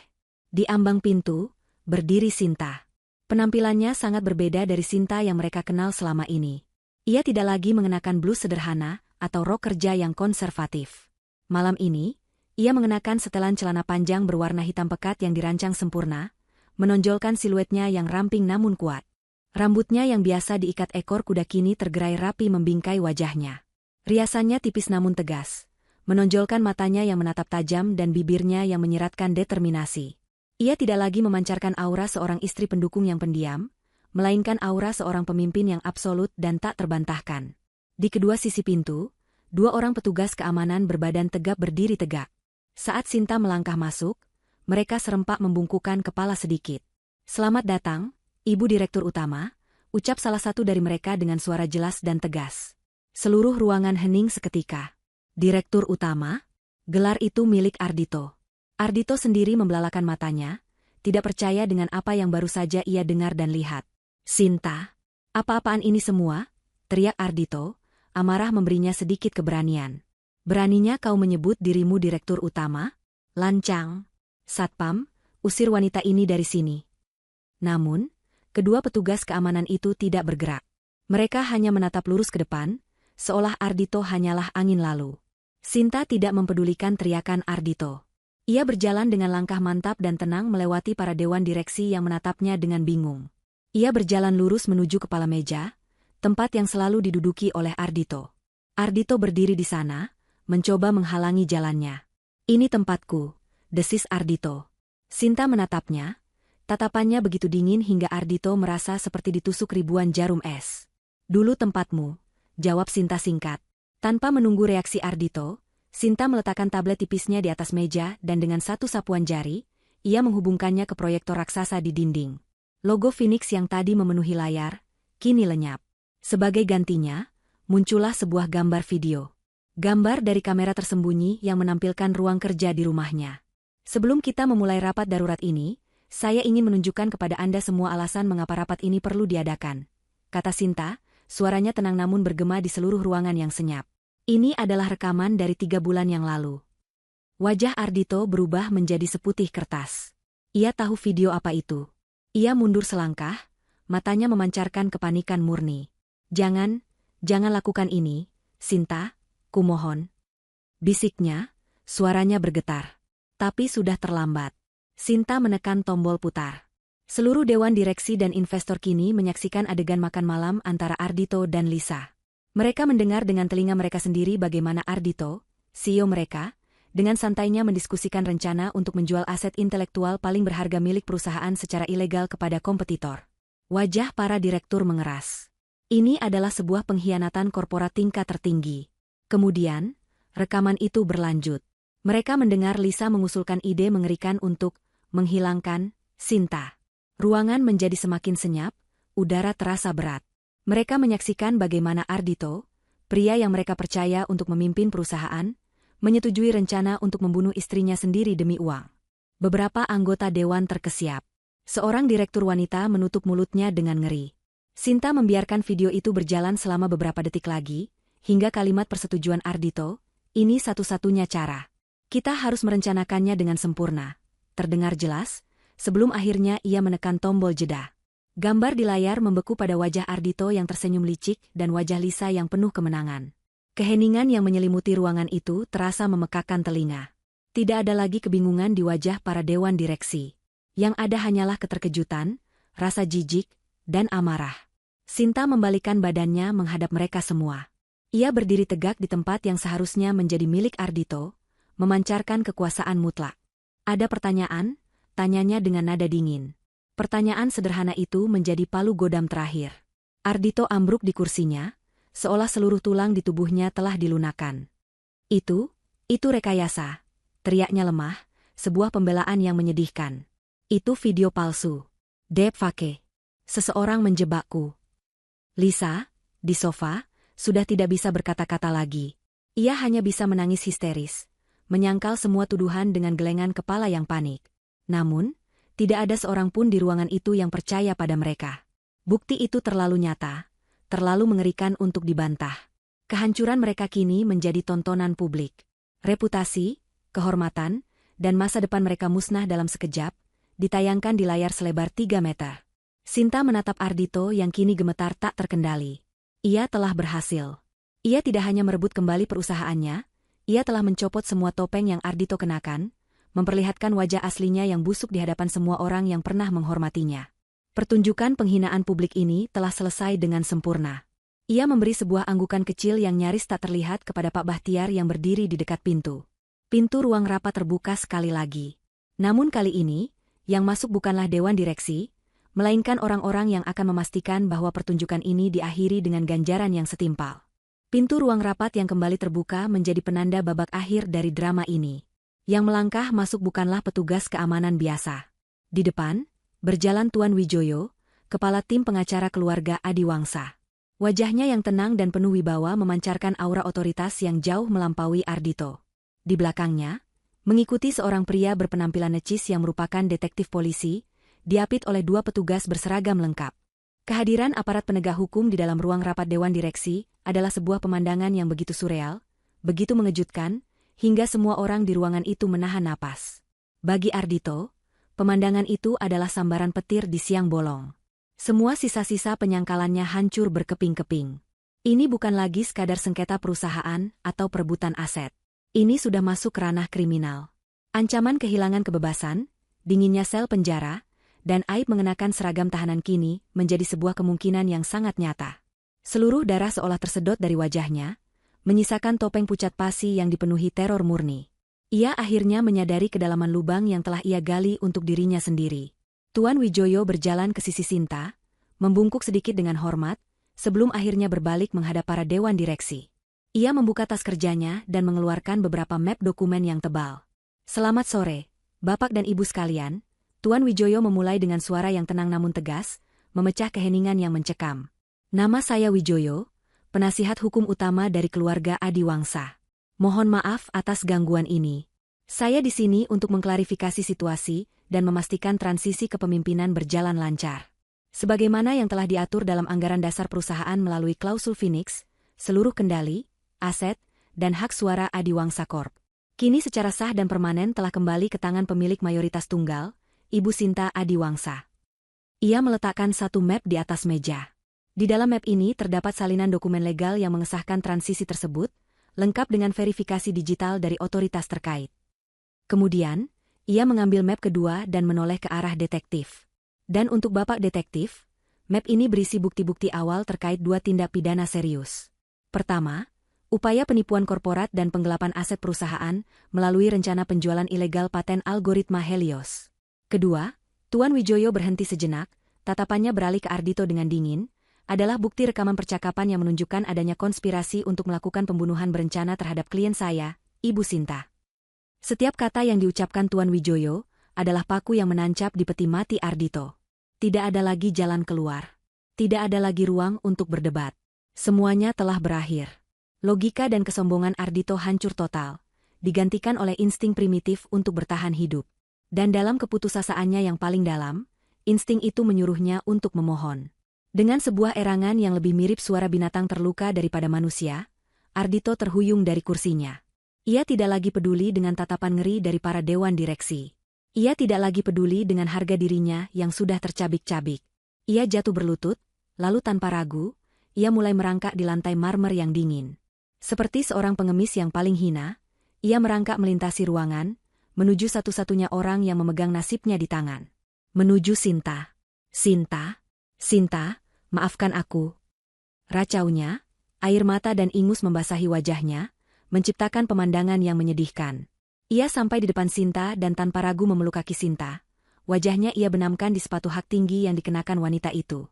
[SPEAKER 1] Di ambang pintu, berdiri Sinta. Penampilannya sangat berbeda dari Sinta yang mereka kenal selama ini. Ia tidak lagi mengenakan blus sederhana atau rok kerja yang konservatif. Malam ini, ia mengenakan setelan celana panjang berwarna hitam pekat yang dirancang sempurna, menonjolkan siluetnya yang ramping namun kuat. Rambutnya yang biasa diikat ekor kuda kini tergerai rapi membingkai wajahnya. Riasannya tipis namun tegas, menonjolkan matanya yang menatap tajam dan bibirnya yang menyiratkan determinasi. Ia tidak lagi memancarkan aura seorang istri pendukung yang pendiam, melainkan aura seorang pemimpin yang absolut dan tak terbantahkan. Di kedua sisi pintu, dua orang petugas keamanan berbadan tegap berdiri tegak. Saat Sinta melangkah masuk, mereka serempak membungkukkan kepala sedikit. "Selamat datang, Ibu Direktur Utama," ucap salah satu dari mereka dengan suara jelas dan tegas. Seluruh ruangan hening seketika. "Direktur Utama?" Gelar itu milik Ardhito. Ardhito sendiri membelalakan matanya, tidak percaya dengan apa yang baru saja ia dengar dan lihat. "Sinta, apa-apaan ini semua?" teriak Ardhito, amarah memberinya sedikit keberanian. "Beraninya kau menyebut dirimu Direktur Utama? Lancang. Satpam, usir wanita ini dari sini." Namun, kedua petugas keamanan itu tidak bergerak. Mereka hanya menatap lurus ke depan, seolah Ardhito hanyalah angin lalu. Sinta tidak mempedulikan teriakan Ardhito. Ia berjalan dengan langkah mantap dan tenang melewati para dewan direksi yang menatapnya dengan bingung. Ia berjalan lurus menuju kepala meja, tempat yang selalu diduduki oleh Ardhito. Ardhito berdiri di sana, mencoba menghalangi jalannya. "Ini tempatku," desis Ardhito. Sinta menatapnya, tatapannya begitu dingin hingga Ardhito merasa seperti ditusuk ribuan jarum es. "Dulu tempatmu," jawab Sinta singkat. Tanpa menunggu reaksi Ardhito, Sinta meletakkan tablet tipisnya di atas meja dan dengan satu sapuan jari, ia menghubungkannya ke proyektor raksasa di dinding. Logo Phoenix yang tadi memenuhi layar, kini lenyap. Sebagai gantinya, muncullah sebuah gambar video. Gambar dari kamera tersembunyi yang menampilkan ruang kerja di rumahnya. "Sebelum kita memulai rapat darurat ini, saya ingin menunjukkan kepada Anda semua alasan mengapa rapat ini perlu diadakan," kata Sinta, suaranya tenang namun bergema di seluruh ruangan yang senyap. Ini adalah rekaman dari 3 bulan yang lalu. Wajah Ardhito berubah menjadi seputih kertas. Ia tahu video apa itu. Ia mundur selangkah, matanya memancarkan kepanikan murni. Jangan lakukan ini, Sinta, kumohon," bisiknya, suaranya bergetar. Tapi sudah terlambat. Sinta menekan tombol putar. Seluruh dewan direksi dan investor kini menyaksikan adegan makan malam antara Ardhito dan Lisa. Mereka mendengar dengan telinga mereka sendiri bagaimana Ardhito, CEO mereka, dengan santainya mendiskusikan rencana untuk menjual aset intelektual paling berharga milik perusahaan secara ilegal kepada kompetitor. Wajah para direktur mengeras. Ini adalah sebuah pengkhianatan korporat tingkat tertinggi. Kemudian, rekaman itu berlanjut. Mereka mendengar Lisa mengusulkan ide mengerikan untuk menghilangkan Sinta. Ruangan menjadi semakin senyap, udara terasa berat. Mereka menyaksikan bagaimana Ardhito, pria yang mereka percaya untuk memimpin perusahaan, menyetujui rencana untuk membunuh istrinya sendiri demi uang. Beberapa anggota dewan terkesiap. Seorang direktur wanita menutup mulutnya dengan ngeri. Sinta membiarkan video itu berjalan selama beberapa detik lagi, hingga kalimat persetujuan Ardhito, "Ini satu-satunya cara. Kita harus merencanakannya dengan sempurna," terdengar jelas, sebelum akhirnya ia menekan tombol jeda. Gambar di layar membeku pada wajah Ardhito yang tersenyum licik dan wajah Lisa yang penuh kemenangan. Keheningan yang menyelimuti ruangan itu terasa memekakkan telinga. Tidak ada lagi kebingungan di wajah para dewan direksi. Yang ada hanyalah keterkejutan, rasa jijik, dan amarah. Sinta membalikkan badannya menghadap mereka semua. Ia berdiri tegak di tempat yang seharusnya menjadi milik Ardhito, memancarkan kekuasaan mutlak. Ada pertanyaan? Tanyanya dengan nada dingin. Pertanyaan sederhana itu menjadi palu godam terakhir. Ardhito ambruk di kursinya, seolah seluruh tulang di tubuhnya telah dilunakan. Itu rekayasa, teriaknya lemah, sebuah pembelaan yang menyedihkan. Itu video palsu. Deep fake. Seseorang menjebakku. Lisa, di sofa, sudah tidak bisa berkata-kata lagi. Ia hanya bisa menangis histeris, menyangkal semua tuduhan dengan gelengan kepala yang panik. Namun, tidak ada seorang pun di ruangan itu yang percaya pada mereka. Bukti itu terlalu nyata, terlalu mengerikan untuk dibantah. Kehancuran mereka kini menjadi tontonan publik. Reputasi, kehormatan, dan masa depan mereka musnah dalam sekejap, ditayangkan di layar selebar 3 meter. Sinta menatap Ardhito yang kini gemetar tak terkendali. Ia telah berhasil. Ia tidak hanya merebut kembali perusahaannya, ia telah mencopot semua topeng yang Ardhito kenakan, memperlihatkan wajah aslinya yang busuk di hadapan semua orang yang pernah menghormatinya. Pertunjukan penghinaan publik ini telah selesai dengan sempurna. Ia memberi sebuah anggukan kecil yang nyaris tak terlihat kepada Pak Bahtiar yang berdiri di dekat pintu. Pintu ruang rapat terbuka sekali lagi. Namun kali ini, yang masuk bukanlah dewan direksi, melainkan orang-orang yang akan memastikan bahwa pertunjukan ini diakhiri dengan ganjaran yang setimpal. Pintu ruang rapat yang kembali terbuka menjadi penanda babak akhir dari drama ini. Yang melangkah masuk bukanlah petugas keamanan biasa. Di depan, berjalan Tuan Wijoyo, kepala tim pengacara keluarga Adiwangsa. Wajahnya yang tenang dan penuh wibawa memancarkan aura otoritas yang jauh melampaui Ardhito. Di belakangnya, mengikuti seorang pria berpenampilan necis yang merupakan detektif polisi, diapit oleh 2 petugas berseragam lengkap. Kehadiran aparat penegak hukum di dalam ruang rapat dewan direksi adalah sebuah pemandangan yang begitu surreal, begitu mengejutkan, hingga semua orang di ruangan itu menahan napas. Bagi Ardhito, pemandangan itu adalah sambaran petir di siang bolong. Semua sisa-sisa penyangkalannya hancur berkeping-keping. Ini bukan lagi sekadar sengketa perusahaan atau perebutan aset. Ini sudah masuk ranah kriminal. Ancaman kehilangan kebebasan, dinginnya sel penjara, dan aib mengenakan seragam tahanan kini menjadi sebuah kemungkinan yang sangat nyata. Seluruh darah seolah tersedot dari wajahnya, menyisakan topeng pucat pasi yang dipenuhi teror murni. Ia akhirnya menyadari kedalaman lubang yang telah ia gali untuk dirinya sendiri. Tuan Wijoyo berjalan ke sisi Sinta, membungkuk sedikit dengan hormat, sebelum akhirnya berbalik menghadap para dewan direksi. Ia membuka tas kerjanya dan mengeluarkan beberapa map dokumen yang tebal. Selamat sore, Bapak dan Ibu sekalian. Tuan Wijoyo memulai dengan suara yang tenang namun tegas, memecah keheningan yang mencekam. Nama saya Wijoyo, penasihat hukum utama dari keluarga Adiwangsa. Mohon maaf atas gangguan ini. Saya di sini untuk mengklarifikasi situasi dan memastikan transisi kepemimpinan berjalan lancar. Sebagaimana yang telah diatur dalam anggaran dasar perusahaan melalui klausul Phoenix, seluruh kendali, aset, dan hak suara Adiwangsa Corp. Kini secara sah dan permanen telah kembali ke tangan pemilik mayoritas tunggal, Ibu Sinta Adiwangsa. Ia meletakkan satu map di atas meja. Di dalam map ini terdapat salinan dokumen legal yang mengesahkan transisi tersebut, lengkap dengan verifikasi digital dari otoritas terkait. Kemudian, ia mengambil map kedua dan menoleh ke arah detektif. Dan untuk Bapak Detektif, map ini berisi bukti-bukti awal terkait 2 tindak pidana serius. Pertama, upaya penipuan korporat dan penggelapan aset perusahaan melalui rencana penjualan ilegal paten algoritma Helios. Kedua, Tuan Wijoyo berhenti sejenak, tatapannya beralih ke Ardhito dengan dingin, adalah bukti rekaman percakapan yang menunjukkan adanya konspirasi untuk melakukan pembunuhan berencana terhadap klien saya, Ibu Sinta. Setiap kata yang diucapkan Tuan Wijoyo adalah paku yang menancap di peti mati Ardhito. Tidak ada lagi jalan keluar. Tidak ada lagi ruang untuk berdebat. Semuanya telah berakhir. Logika dan kesombongan Ardhito hancur total, digantikan oleh insting primitif untuk bertahan hidup. Dan dalam keputusasaannya yang paling dalam, insting itu menyuruhnya untuk memohon. Dengan sebuah erangan yang lebih mirip suara binatang terluka daripada manusia, Ardhito terhuyung dari kursinya. Ia tidak lagi peduli dengan tatapan ngeri dari para dewan direksi. Ia tidak lagi peduli dengan harga dirinya yang sudah tercabik-cabik. Ia jatuh berlutut, lalu tanpa ragu, ia mulai merangkak di lantai marmer yang dingin. Seperti seorang pengemis yang paling hina, ia merangkak melintasi ruangan, menuju satu-satunya orang yang memegang nasibnya di tangan. Menuju Sinta. Sinta, Sinta, maafkan aku. Racaunya, air mata dan ingus membasahi wajahnya, menciptakan pemandangan yang menyedihkan. Ia sampai di depan Sinta dan tanpa ragu memeluk kaki Sinta. Wajahnya ia benamkan di sepatu hak tinggi yang dikenakan wanita itu.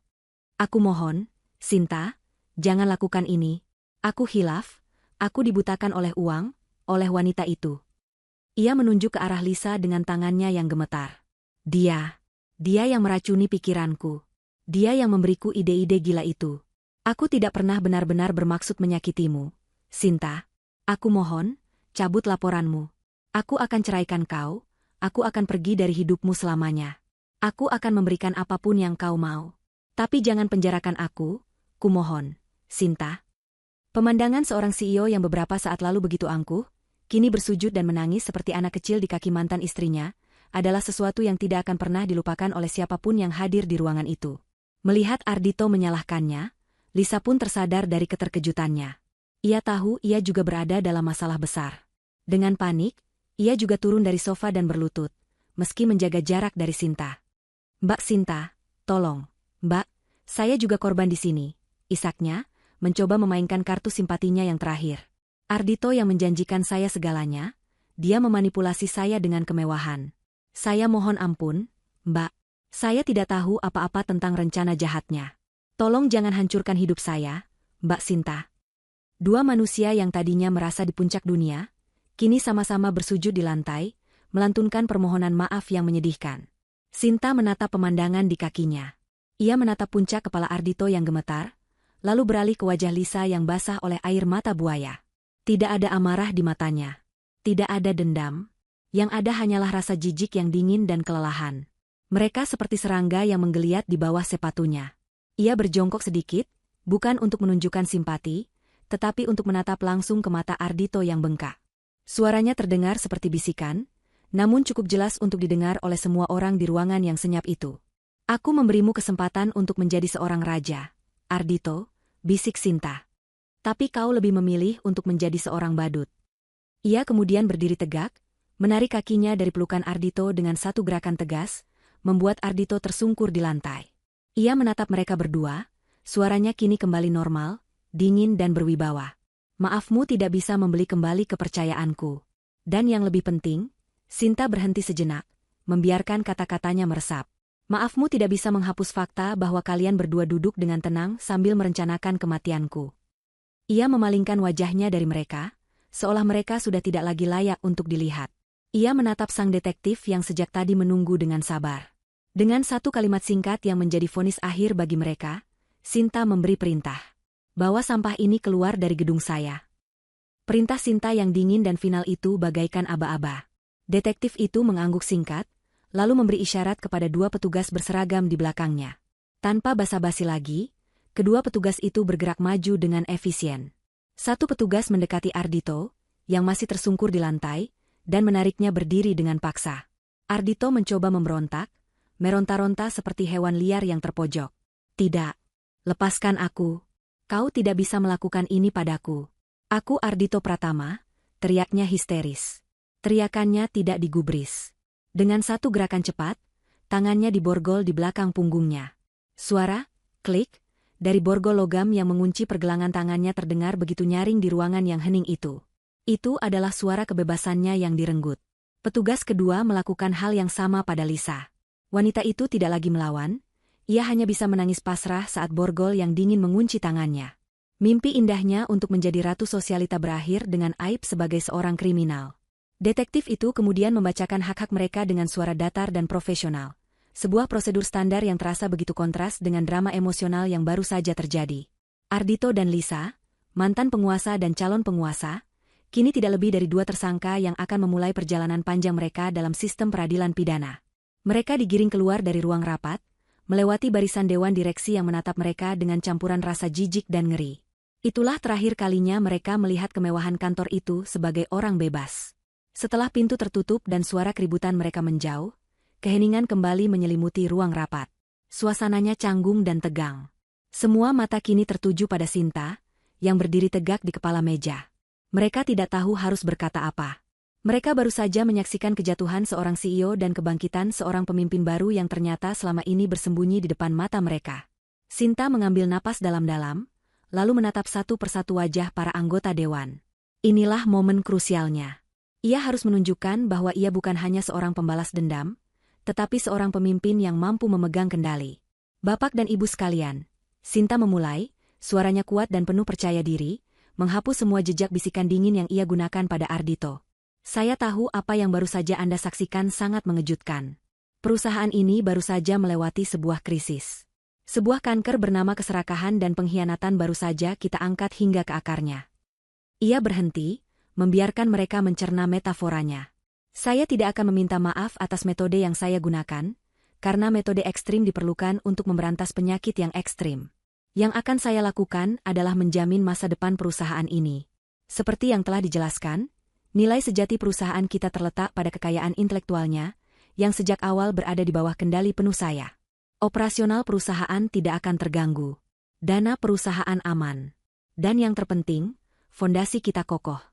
[SPEAKER 1] Aku mohon, Sinta, jangan lakukan ini. Aku hilaf, aku dibutakan oleh uang, oleh wanita itu. Ia menunjuk ke arah Lisa dengan tangannya yang gemetar. Dia yang meracuni pikiranku. Dia yang memberiku ide-ide gila itu. Aku tidak pernah benar-benar bermaksud menyakitimu, Sinta. Aku mohon, cabut laporanmu. Aku akan ceraikan kau, aku akan pergi dari hidupmu selamanya. Aku akan memberikan apapun yang kau mau. Tapi jangan penjarakan aku, kumohon, Sinta. Pemandangan seorang CEO yang beberapa saat lalu begitu angkuh, kini bersujud dan menangis seperti anak kecil di kaki mantan istrinya, adalah sesuatu yang tidak akan pernah dilupakan oleh siapapun yang hadir di ruangan itu. Melihat Ardhito menyalahkannya, Lisa pun tersadar dari keterkejutannya. Ia tahu ia juga berada dalam masalah besar. Dengan panik, ia juga turun dari sofa dan berlutut, meski menjaga jarak dari Sinta. Mbak Sinta, tolong. Mbak, saya juga korban di sini, isaknya, mencoba memainkan kartu simpatinya yang terakhir. Ardhito yang menjanjikan saya segalanya, dia memanipulasi saya dengan kemewahan. Saya mohon ampun, Mbak. Saya tidak tahu apa-apa tentang rencana jahatnya. Tolong jangan hancurkan hidup saya, Mbak Sinta. Dua manusia yang tadinya merasa di puncak dunia, kini sama-sama bersujud di lantai, melantunkan permohonan maaf yang menyedihkan. Sinta menatap pemandangan di kakinya. Ia menatap puncak kepala Ardhito yang gemetar, lalu beralih ke wajah Lisa yang basah oleh air mata buaya. Tidak ada amarah di matanya. Tidak ada dendam. Yang ada hanyalah rasa jijik yang dingin dan kelelahan. Mereka seperti serangga yang menggeliat di bawah sepatunya. Ia berjongkok sedikit, bukan untuk menunjukkan simpati, tetapi untuk menatap langsung ke mata Ardhito yang bengkak. Suaranya terdengar seperti bisikan, namun cukup jelas untuk didengar oleh semua orang di ruangan yang senyap itu. Aku memberimu kesempatan untuk menjadi seorang raja, Ardhito, bisik Sinta. Tapi kau lebih memilih untuk menjadi seorang badut. Ia kemudian berdiri tegak, menarik kakinya dari pelukan Ardhito dengan satu gerakan tegas, membuat Ardhito tersungkur di lantai. Ia menatap mereka berdua, suaranya kini kembali normal, dingin dan berwibawa. Maafmu tidak bisa membeli kembali kepercayaanku. Dan yang lebih penting, Sinta berhenti sejenak, membiarkan kata-katanya meresap. Maafmu tidak bisa menghapus fakta bahwa kalian berdua duduk dengan tenang sambil merencanakan kematianku. Ia memalingkan wajahnya dari mereka, seolah mereka sudah tidak lagi layak untuk dilihat. Ia menatap sang detektif yang sejak tadi menunggu dengan sabar. Dengan satu kalimat singkat yang menjadi vonis akhir bagi mereka, Sinta memberi perintah. Bawa sampah ini keluar dari gedung saya. Perintah Sinta yang dingin dan final itu bagaikan aba-aba. Detektif itu mengangguk singkat, lalu memberi isyarat kepada dua petugas berseragam di belakangnya. Tanpa basa-basi lagi, kedua petugas itu bergerak maju dengan efisien. Satu petugas mendekati Ardhito, yang masih tersungkur di lantai, dan menariknya berdiri dengan paksa. Ardhito mencoba memberontak, meronta-ronta seperti hewan liar yang terpojok. Tidak. Lepaskan aku. Kau tidak bisa melakukan ini padaku. Aku Ardhito Pratama, teriaknya histeris. Teriakannya tidak digubris. Dengan satu gerakan cepat, tangannya diborgol di belakang punggungnya. Suara, klik, dari borgol logam yang mengunci pergelangan tangannya terdengar begitu nyaring di ruangan yang hening itu. Itu adalah suara kebebasannya yang direnggut. Petugas kedua melakukan hal yang sama pada Lisa. Wanita itu tidak lagi melawan, ia hanya bisa menangis pasrah saat borgol yang dingin mengunci tangannya. Mimpi indahnya untuk menjadi ratu sosialita berakhir dengan aib sebagai seorang kriminal. Detektif itu kemudian membacakan hak-hak mereka dengan suara datar dan profesional. Sebuah prosedur standar yang terasa begitu kontras dengan drama emosional yang baru saja terjadi. Ardhito dan Lisa, mantan penguasa dan calon penguasa, kini tidak lebih dari dua tersangka yang akan memulai perjalanan panjang mereka dalam sistem peradilan pidana. Mereka digiring keluar dari ruang rapat, melewati barisan dewan direksi yang menatap mereka dengan campuran rasa jijik dan ngeri. Itulah terakhir kalinya mereka melihat kemewahan kantor itu sebagai orang bebas. Setelah pintu tertutup dan suara keributan mereka menjauh, keheningan kembali menyelimuti ruang rapat. Suasananya canggung dan tegang. Semua mata kini tertuju pada Sinta, yang berdiri tegak di kepala meja. Mereka tidak tahu harus berkata apa. Mereka baru saja menyaksikan kejatuhan seorang CEO dan kebangkitan seorang pemimpin baru yang ternyata selama ini bersembunyi di depan mata mereka. Sinta mengambil napas dalam-dalam, lalu menatap satu persatu wajah para anggota dewan. Inilah momen krusialnya. Ia harus menunjukkan bahwa ia bukan hanya seorang pembalas dendam, tetapi seorang pemimpin yang mampu memegang kendali. Bapak dan Ibu sekalian, Sinta memulai, suaranya kuat dan penuh percaya diri, menghapus semua jejak bisikan dingin yang ia gunakan pada Ardhito. Saya tahu apa yang baru saja Anda saksikan sangat mengejutkan. Perusahaan ini baru saja melewati sebuah krisis. Sebuah kanker bernama keserakahan dan pengkhianatan baru saja kita angkat hingga ke akarnya. Ia berhenti, membiarkan mereka mencerna metaforanya. Saya tidak akan meminta maaf atas metode yang saya gunakan, karena metode ekstrim diperlukan untuk memberantas penyakit yang ekstrim. Yang akan saya lakukan adalah menjamin masa depan perusahaan ini. Seperti yang telah dijelaskan, nilai sejati perusahaan kita terletak pada kekayaan intelektualnya, yang sejak awal berada di bawah kendali penuh saya. Operasional perusahaan tidak akan terganggu. Dana perusahaan aman. Dan yang terpenting, fondasi kita kokoh.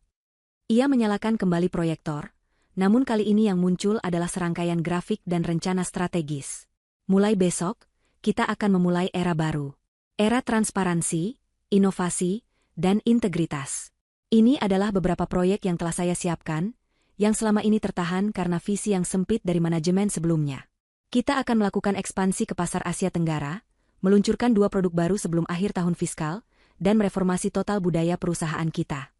[SPEAKER 1] Ia menyalakan kembali proyektor, namun kali ini yang muncul adalah serangkaian grafik dan rencana strategis. Mulai besok, kita akan memulai era baru. Era transparansi, inovasi, dan integritas. Ini adalah beberapa proyek yang telah saya siapkan, yang selama ini tertahan karena visi yang sempit dari manajemen sebelumnya. Kita akan melakukan ekspansi ke pasar Asia Tenggara, meluncurkan 2 produk baru sebelum akhir tahun fiskal, dan mereformasi total budaya perusahaan kita.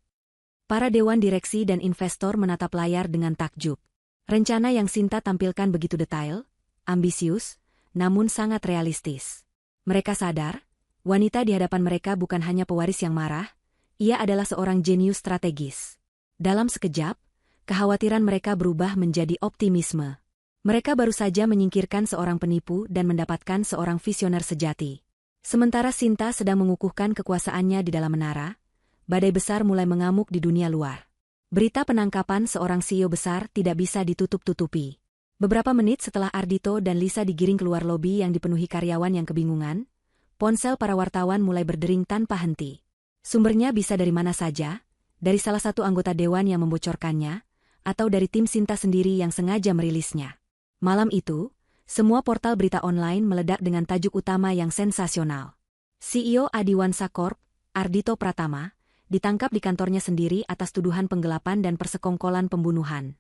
[SPEAKER 1] Para dewan direksi dan investor menatap layar dengan takjub. Rencana yang Sinta tampilkan begitu detail, ambisius, namun sangat realistis. Mereka sadar, wanita di hadapan mereka bukan hanya pewaris yang marah, ia adalah seorang jenius strategis. Dalam sekejap, kekhawatiran mereka berubah menjadi optimisme. Mereka baru saja menyingkirkan seorang penipu dan mendapatkan seorang visioner sejati. Sementara Sinta sedang mengukuhkan kekuasaannya di dalam menara, badai besar mulai mengamuk di dunia luar. Berita penangkapan seorang CEO besar tidak bisa ditutup-tutupi. Beberapa menit setelah Ardhito dan Lisa digiring keluar lobi yang dipenuhi karyawan yang kebingungan, ponsel para wartawan mulai berdering tanpa henti. Sumbernya bisa dari mana saja, dari salah satu anggota dewan yang membocorkannya, atau dari tim Sinta sendiri yang sengaja merilisnya. Malam itu, semua portal berita online meledak dengan tajuk utama yang sensasional. CEO Adiwansa Corp, Ardhito Pratama, ditangkap di kantornya sendiri atas tuduhan penggelapan dan persekongkolan pembunuhan.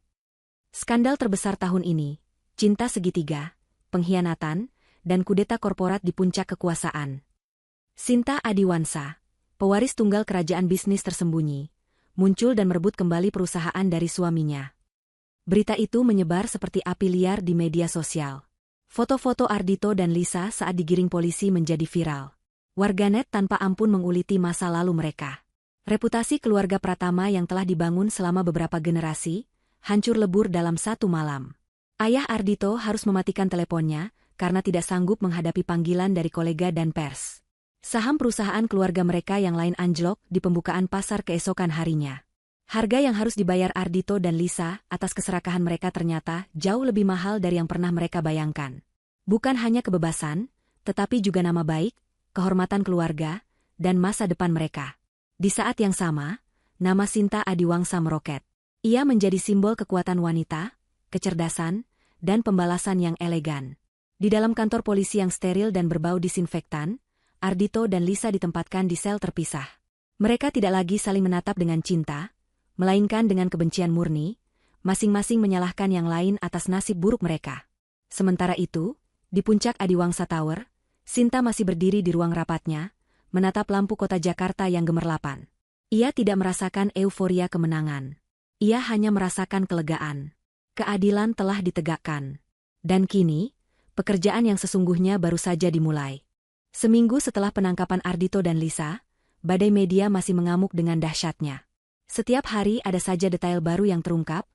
[SPEAKER 1] Skandal terbesar tahun ini, cinta segitiga, pengkhianatan, dan kudeta korporat di puncak kekuasaan. Sinta Adiwansa, pewaris tunggal kerajaan bisnis tersembunyi, muncul dan merebut kembali perusahaan dari suaminya. Berita itu menyebar seperti api liar di media sosial. Foto-foto Ardhito dan Lisa saat digiring polisi menjadi viral. Warganet tanpa ampun menguliti masa lalu mereka. Reputasi keluarga Pratama yang telah dibangun selama beberapa generasi, hancur lebur dalam satu malam. Ayah Ardhito harus mematikan teleponnya, karena tidak sanggup menghadapi panggilan dari kolega dan pers. Saham perusahaan keluarga mereka yang lain anjlok di pembukaan pasar keesokan harinya. Harga yang harus dibayar Ardhito dan Lisa atas keserakahan mereka ternyata jauh lebih mahal dari yang pernah mereka bayangkan. Bukan hanya kebebasan, tetapi juga nama baik, kehormatan keluarga, dan masa depan mereka. Di saat yang sama, nama Sinta Adiwangsa meroket. Ia menjadi simbol kekuatan wanita, kecerdasan, dan pembalasan yang elegan. Di dalam kantor polisi yang steril dan berbau disinfektan, Ardhito dan Lisa ditempatkan di sel terpisah. Mereka tidak lagi saling menatap dengan cinta, melainkan dengan kebencian murni, masing-masing menyalahkan yang lain atas nasib buruk mereka. Sementara itu, di puncak Adiwangsa Tower, Sinta masih berdiri di ruang rapatnya, menatap lampu kota Jakarta yang gemerlapan. Ia tidak merasakan euforia kemenangan. Ia hanya merasakan kelegaan. Keadilan telah ditegakkan. Dan kini, pekerjaan yang sesungguhnya baru saja dimulai. Seminggu setelah penangkapan Ardhito dan Lisa, badai media masih mengamuk dengan dahsyatnya. Setiap hari ada saja detail baru yang terungkap,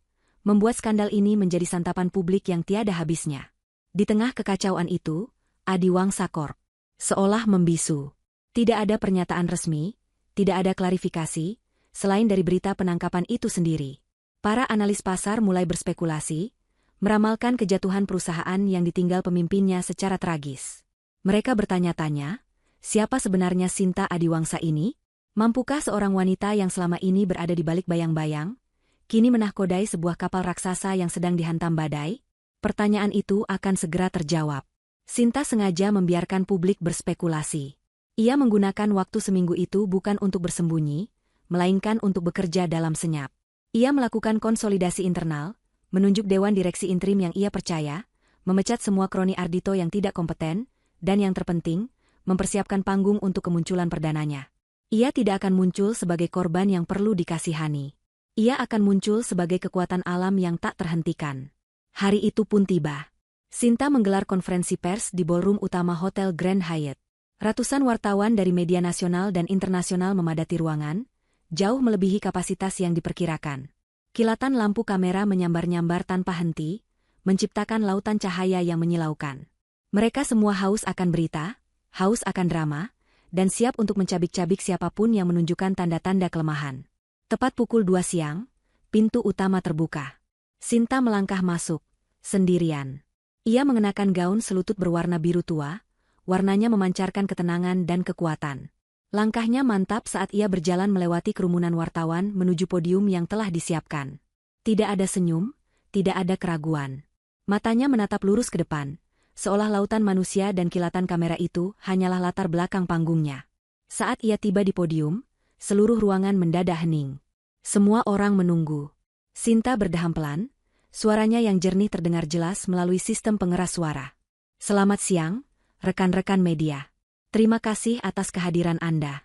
[SPEAKER 1] membuat skandal ini menjadi santapan publik yang tiada habisnya. Di tengah kekacauan itu, Adiwangsa Corp seolah membisu. Tidak ada pernyataan resmi, tidak ada klarifikasi, selain dari berita penangkapan itu sendiri. Para analis pasar mulai berspekulasi, meramalkan kejatuhan perusahaan yang ditinggal pemimpinnya secara tragis. Mereka bertanya-tanya, siapa sebenarnya Sinta Adiwangsa ini? Mampukah seorang wanita yang selama ini berada di balik bayang-bayang, kini menahkodai sebuah kapal raksasa yang sedang dihantam badai? Pertanyaan itu akan segera terjawab. Sinta sengaja membiarkan publik berspekulasi. Ia menggunakan waktu seminggu itu bukan untuk bersembunyi, melainkan untuk bekerja dalam senyap. Ia melakukan konsolidasi internal, menunjuk dewan direksi interim yang ia percaya, memecat semua kroni Ardhito yang tidak kompeten, dan yang terpenting, mempersiapkan panggung untuk kemunculan perdananya. Ia tidak akan muncul sebagai korban yang perlu dikasihani. Ia akan muncul sebagai kekuatan alam yang tak terhentikan. Hari itu pun tiba. Sinta menggelar konferensi pers di ballroom utama Hotel Grand Hyatt. Ratusan wartawan dari media nasional dan internasional memadati ruangan, jauh melebihi kapasitas yang diperkirakan. Kilatan lampu kamera menyambar-nyambar tanpa henti, menciptakan lautan cahaya yang menyilaukan. Mereka semua haus akan berita, haus akan drama, dan siap untuk mencabik-cabik siapapun yang menunjukkan tanda-tanda kelemahan. Tepat pukul 2 siang, pintu utama terbuka. Sinta melangkah masuk, sendirian. Ia mengenakan gaun selutut berwarna biru tua, warnanya memancarkan ketenangan dan kekuatan. Langkahnya mantap saat ia berjalan melewati kerumunan wartawan menuju podium yang telah disiapkan. Tidak ada senyum, tidak ada keraguan. Matanya menatap lurus ke depan, seolah lautan manusia dan kilatan kamera itu hanyalah latar belakang panggungnya. Saat ia tiba di podium, seluruh ruangan mendadak hening. Semua orang menunggu. Sinta berdeham pelan, suaranya yang jernih terdengar jelas melalui sistem pengeras suara. "Selamat siang, rekan-rekan media. Terima kasih atas kehadiran Anda."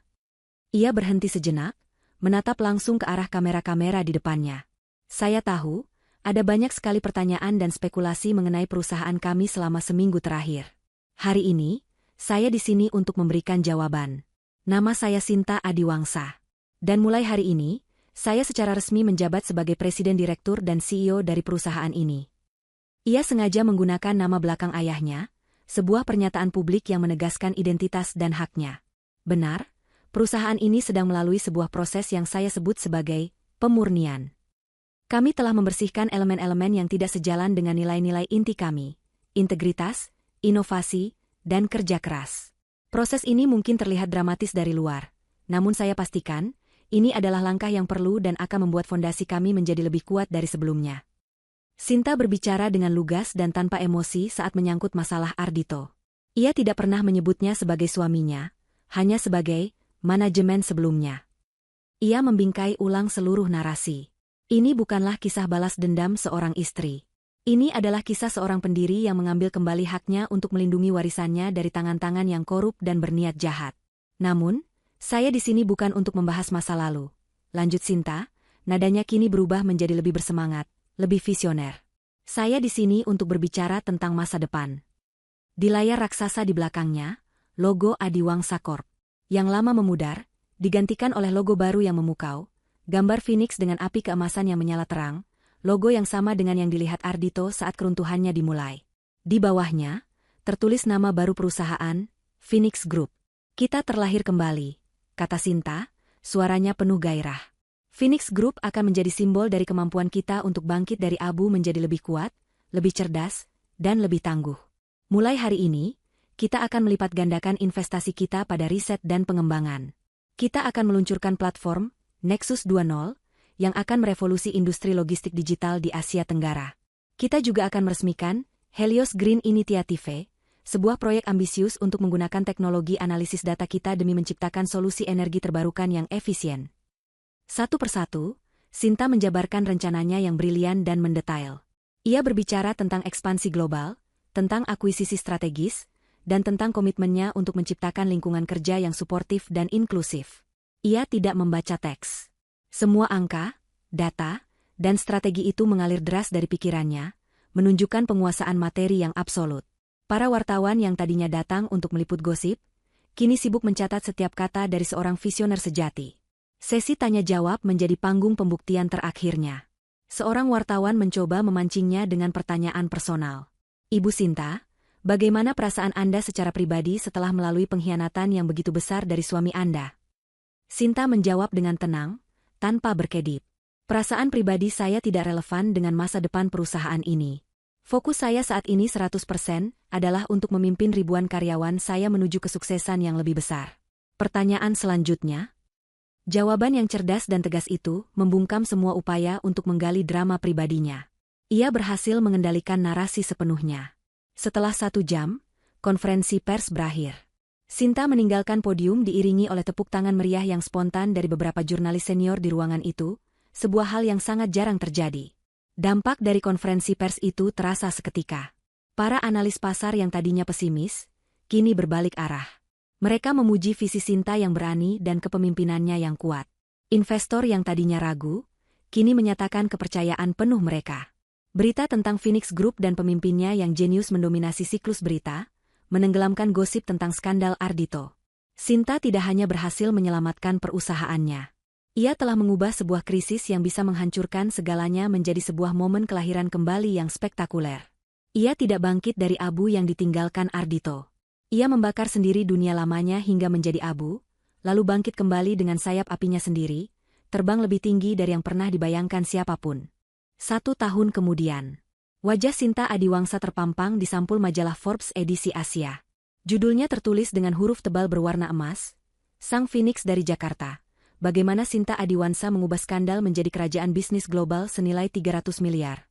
[SPEAKER 1] Ia berhenti sejenak, menatap langsung ke arah kamera-kamera di depannya. "Saya tahu, ada banyak sekali pertanyaan dan spekulasi mengenai perusahaan kami selama seminggu terakhir. Hari ini, saya di sini untuk memberikan jawaban. Nama saya Sinta Adiwangsa. Dan mulai hari ini, saya secara resmi menjabat sebagai Presiden Direktur dan CEO dari perusahaan ini." Ia sengaja menggunakan nama belakang ayahnya, sebuah pernyataan publik yang menegaskan identitas dan haknya. Benar, perusahaan ini sedang melalui sebuah proses yang saya sebut sebagai pemurnian. Kami telah membersihkan elemen-elemen yang tidak sejalan dengan nilai-nilai inti kami, integritas, inovasi, dan kerja keras. Proses ini mungkin terlihat dramatis dari luar, namun saya pastikan, ini adalah langkah yang perlu dan akan membuat fondasi kami menjadi lebih kuat dari sebelumnya. Sinta berbicara dengan lugas dan tanpa emosi saat menyangkut masalah Ardhito. Ia tidak pernah menyebutnya sebagai suaminya, hanya sebagai manajemen sebelumnya. Ia membingkai ulang seluruh narasi. Ini bukanlah kisah balas dendam seorang istri. Ini adalah kisah seorang pendiri yang mengambil kembali haknya untuk melindungi warisannya dari tangan-tangan yang korup dan berniat jahat. Namun, saya di sini bukan untuk membahas masa lalu. Lanjut Sinta, nadanya kini berubah menjadi lebih bersemangat, lebih visioner. Saya di sini untuk berbicara tentang masa depan. Di layar raksasa di belakangnya, logo Adiwangsa Corp. Yang lama memudar, digantikan oleh logo baru yang memukau, gambar Phoenix dengan api keemasan yang menyala terang, logo yang sama dengan yang dilihat Ardhito saat keruntuhannya dimulai. Di bawahnya, tertulis nama baru perusahaan, Phoenix Group. "Kita terlahir kembali," kata Sinta, suaranya penuh gairah. Phoenix Group akan menjadi simbol dari kemampuan kita untuk bangkit dari abu menjadi lebih kuat, lebih cerdas, dan lebih tangguh. Mulai hari ini, kita akan melipat gandakan investasi kita pada riset dan pengembangan. Kita akan meluncurkan platform, Nexus 2.0, yang akan merevolusi industri logistik digital di Asia Tenggara. Kita juga akan meresmikan Helios Green Initiative, sebuah proyek ambisius untuk menggunakan teknologi analisis data kita demi menciptakan solusi energi terbarukan yang efisien. Satu persatu, Sinta menjabarkan rencananya yang brilian dan mendetail. Ia berbicara tentang ekspansi global, tentang akuisisi strategis, dan tentang komitmennya untuk menciptakan lingkungan kerja yang suportif dan inklusif. Ia tidak membaca teks. Semua angka, data, dan strategi itu mengalir deras dari pikirannya, menunjukkan penguasaan materi yang absolut. Para wartawan yang tadinya datang untuk meliput gosip, kini sibuk mencatat setiap kata dari seorang visioner sejati. Sesi tanya-jawab menjadi panggung pembuktian terakhirnya. Seorang wartawan mencoba memancingnya dengan pertanyaan personal. "Ibu Sinta, bagaimana perasaan Anda secara pribadi setelah melalui pengkhianatan yang begitu besar dari suami Anda?" Sinta menjawab dengan tenang, tanpa berkedip. Perasaan pribadi saya tidak relevan dengan masa depan perusahaan ini. Fokus saya saat ini 100% adalah untuk memimpin ribuan karyawan saya menuju kesuksesan yang lebih besar. Pertanyaan selanjutnya. Jawaban yang cerdas dan tegas itu membungkam semua upaya untuk menggali drama pribadinya. Ia berhasil mengendalikan narasi sepenuhnya. Setelah 1 jam, konferensi pers berakhir. Sinta meninggalkan podium diiringi oleh tepuk tangan meriah yang spontan dari beberapa jurnalis senior di ruangan itu, sebuah hal yang sangat jarang terjadi. Dampak dari konferensi pers itu terasa seketika. Para analis pasar yang tadinya pesimis, kini berbalik arah. Mereka memuji visi Sinta yang berani dan kepemimpinannya yang kuat. Investor yang tadinya ragu, kini menyatakan kepercayaan penuh mereka. Berita tentang Phoenix Group dan pemimpinnya yang jenius mendominasi siklus berita, menenggelamkan gosip tentang skandal Ardhito. Sinta tidak hanya berhasil menyelamatkan perusahaannya. Ia telah mengubah sebuah krisis yang bisa menghancurkan segalanya menjadi sebuah momen kelahiran kembali yang spektakuler. Ia tidak bangkit dari abu yang ditinggalkan Ardhito. Ia membakar sendiri dunia lamanya hingga menjadi abu, lalu bangkit kembali dengan sayap apinya sendiri, terbang lebih tinggi dari yang pernah dibayangkan siapapun. 1 tahun kemudian, wajah Sinta Adiwangsa terpampang di sampul majalah Forbes edisi Asia. Judulnya tertulis dengan huruf tebal berwarna emas, Sang Phoenix dari Jakarta. Bagaimana Sinta Adiwangsa mengubah skandal menjadi kerajaan bisnis global senilai 300 miliar.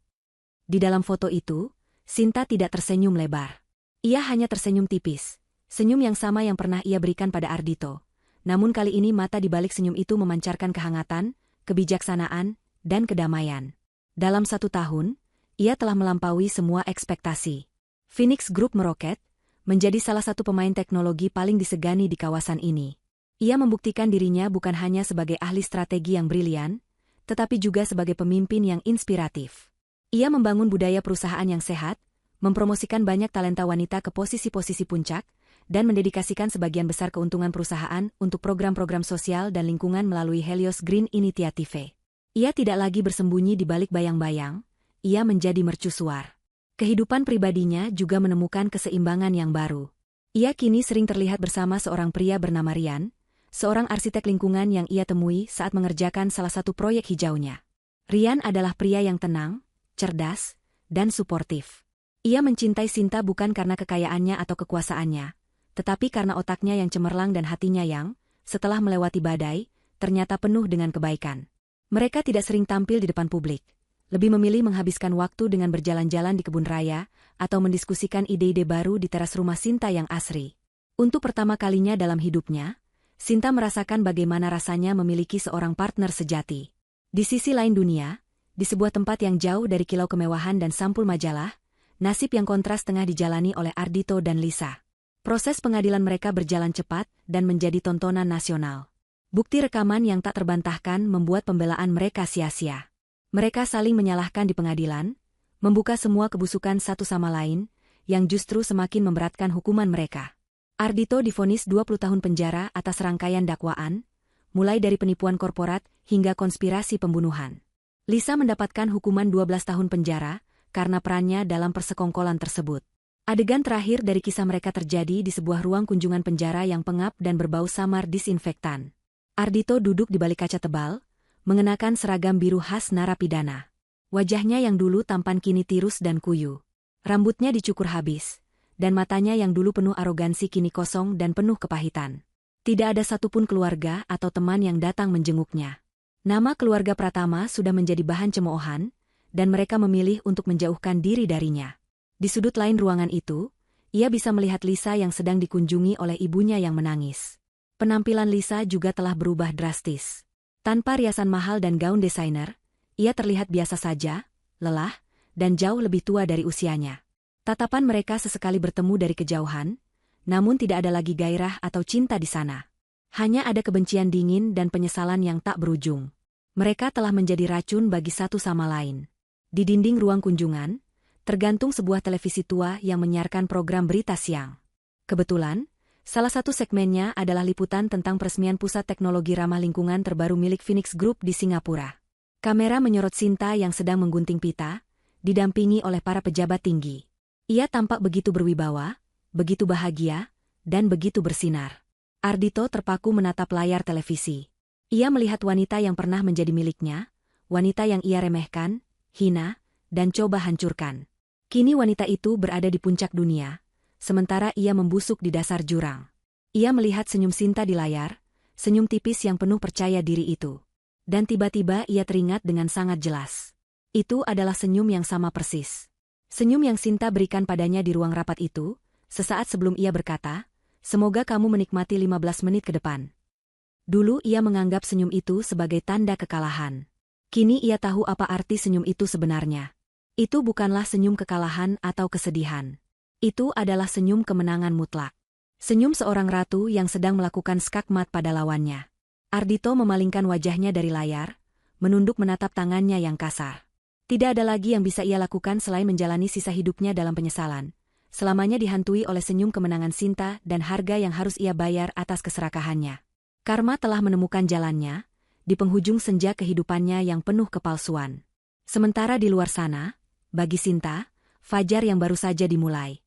[SPEAKER 1] Di dalam foto itu, Sinta tidak tersenyum lebar. Ia hanya tersenyum tipis, senyum yang sama yang pernah ia berikan pada Ardhito. Namun kali ini mata di balik senyum itu memancarkan kehangatan, kebijaksanaan, dan kedamaian. Dalam 1 tahun, ia telah melampaui semua ekspektasi. Phoenix Group meroket, menjadi salah satu pemain teknologi paling disegani di kawasan ini. Ia membuktikan dirinya bukan hanya sebagai ahli strategi yang brilian, tetapi juga sebagai pemimpin yang inspiratif. Ia membangun budaya perusahaan yang sehat, mempromosikan banyak talenta wanita ke posisi-posisi puncak, dan mendedikasikan sebagian besar keuntungan perusahaan untuk program-program sosial dan lingkungan melalui Helios Green Initiative. Ia tidak lagi bersembunyi di balik bayang-bayang, ia menjadi mercusuar. Kehidupan pribadinya juga menemukan keseimbangan yang baru. Ia kini sering terlihat bersama seorang pria bernama Rian, seorang arsitek lingkungan yang ia temui saat mengerjakan salah satu proyek hijaunya. Rian adalah pria yang tenang, cerdas, dan suportif. Ia mencintai Sinta bukan karena kekayaannya atau kekuasaannya, tetapi karena otaknya yang cemerlang dan hatinya yang, setelah melewati badai, ternyata penuh dengan kebaikan. Mereka tidak sering tampil di depan publik, lebih memilih menghabiskan waktu dengan berjalan-jalan di kebun raya, atau mendiskusikan ide-ide baru di teras rumah Sinta yang asri. Untuk pertama kalinya dalam hidupnya, Sinta merasakan bagaimana rasanya memiliki seorang partner sejati. Di sisi lain dunia, di sebuah tempat yang jauh dari kilau kemewahan dan sampul majalah, nasib yang kontras tengah dijalani oleh Ardhito dan Lisa. Proses pengadilan mereka berjalan cepat dan menjadi tontonan nasional. Bukti rekaman yang tak terbantahkan membuat pembelaan mereka sia-sia. Mereka saling menyalahkan di pengadilan, membuka semua kebusukan satu sama lain, yang justru semakin memberatkan hukuman mereka. Ardhito divonis 20 tahun penjara atas rangkaian dakwaan, mulai dari penipuan korporat hingga konspirasi pembunuhan. Lisa mendapatkan hukuman 12 tahun penjara karena perannya dalam persekongkolan tersebut. Adegan terakhir dari kisah mereka terjadi di sebuah ruang kunjungan penjara yang pengap dan berbau samar disinfektan. Ardhito duduk di balik kaca tebal, mengenakan seragam biru khas narapidana. Wajahnya yang dulu tampan kini tirus dan kuyu. Rambutnya dicukur habis, dan matanya yang dulu penuh arogansi kini kosong dan penuh kepahitan. Tidak ada satupun keluarga atau teman yang datang menjenguknya. Nama keluarga Pratama sudah menjadi bahan cemoohan, dan mereka memilih untuk menjauhkan diri darinya. Di sudut lain ruangan itu, ia bisa melihat Lisa yang sedang dikunjungi oleh ibunya yang menangis. Penampilan Lisa juga telah berubah drastis. Tanpa riasan mahal dan gaun desainer, ia terlihat biasa saja, lelah, dan jauh lebih tua dari usianya. Tatapan mereka sesekali bertemu dari kejauhan, namun tidak ada lagi gairah atau cinta di sana. Hanya ada kebencian dingin dan penyesalan yang tak berujung. Mereka telah menjadi racun bagi satu sama lain. Di dinding ruang kunjungan, tergantung sebuah televisi tua yang menyiarkan program berita siang. Kebetulan, salah satu segmennya adalah liputan tentang peresmian pusat teknologi ramah lingkungan terbaru milik Phoenix Group di Singapura. Kamera menyorot Sinta yang sedang menggunting pita, didampingi oleh para pejabat tinggi. Ia tampak begitu berwibawa, begitu bahagia, dan begitu bersinar. Ardhito terpaku menatap layar televisi. Ia melihat wanita yang pernah menjadi miliknya, wanita yang ia remehkan, hina, dan coba hancurkan. Kini wanita itu berada di puncak dunia, sementara ia membusuk di dasar jurang. Ia melihat senyum Sinta di layar, senyum tipis yang penuh percaya diri itu. Dan tiba-tiba ia teringat dengan sangat jelas. Itu adalah senyum yang sama persis. Senyum yang Sinta berikan padanya di ruang rapat itu, sesaat sebelum ia berkata, "Semoga kamu menikmati 15 menit ke depan." Dulu ia menganggap senyum itu sebagai tanda kekalahan. Kini ia tahu apa arti senyum itu sebenarnya. Itu bukanlah senyum kekalahan atau kesedihan. Itu adalah senyum kemenangan mutlak. Senyum seorang ratu yang sedang melakukan skakmat pada lawannya. Ardhito memalingkan wajahnya dari layar, menunduk menatap tangannya yang kasar. Tidak ada lagi yang bisa ia lakukan selain menjalani sisa hidupnya dalam penyesalan. Selamanya dihantui oleh senyum kemenangan Sinta dan harga yang harus ia bayar atas keserakahannya. Karma telah menemukan jalannya, di penghujung senja kehidupannya yang penuh kepalsuan. Sementara di luar sana, bagi Sinta, fajar yang baru saja dimulai.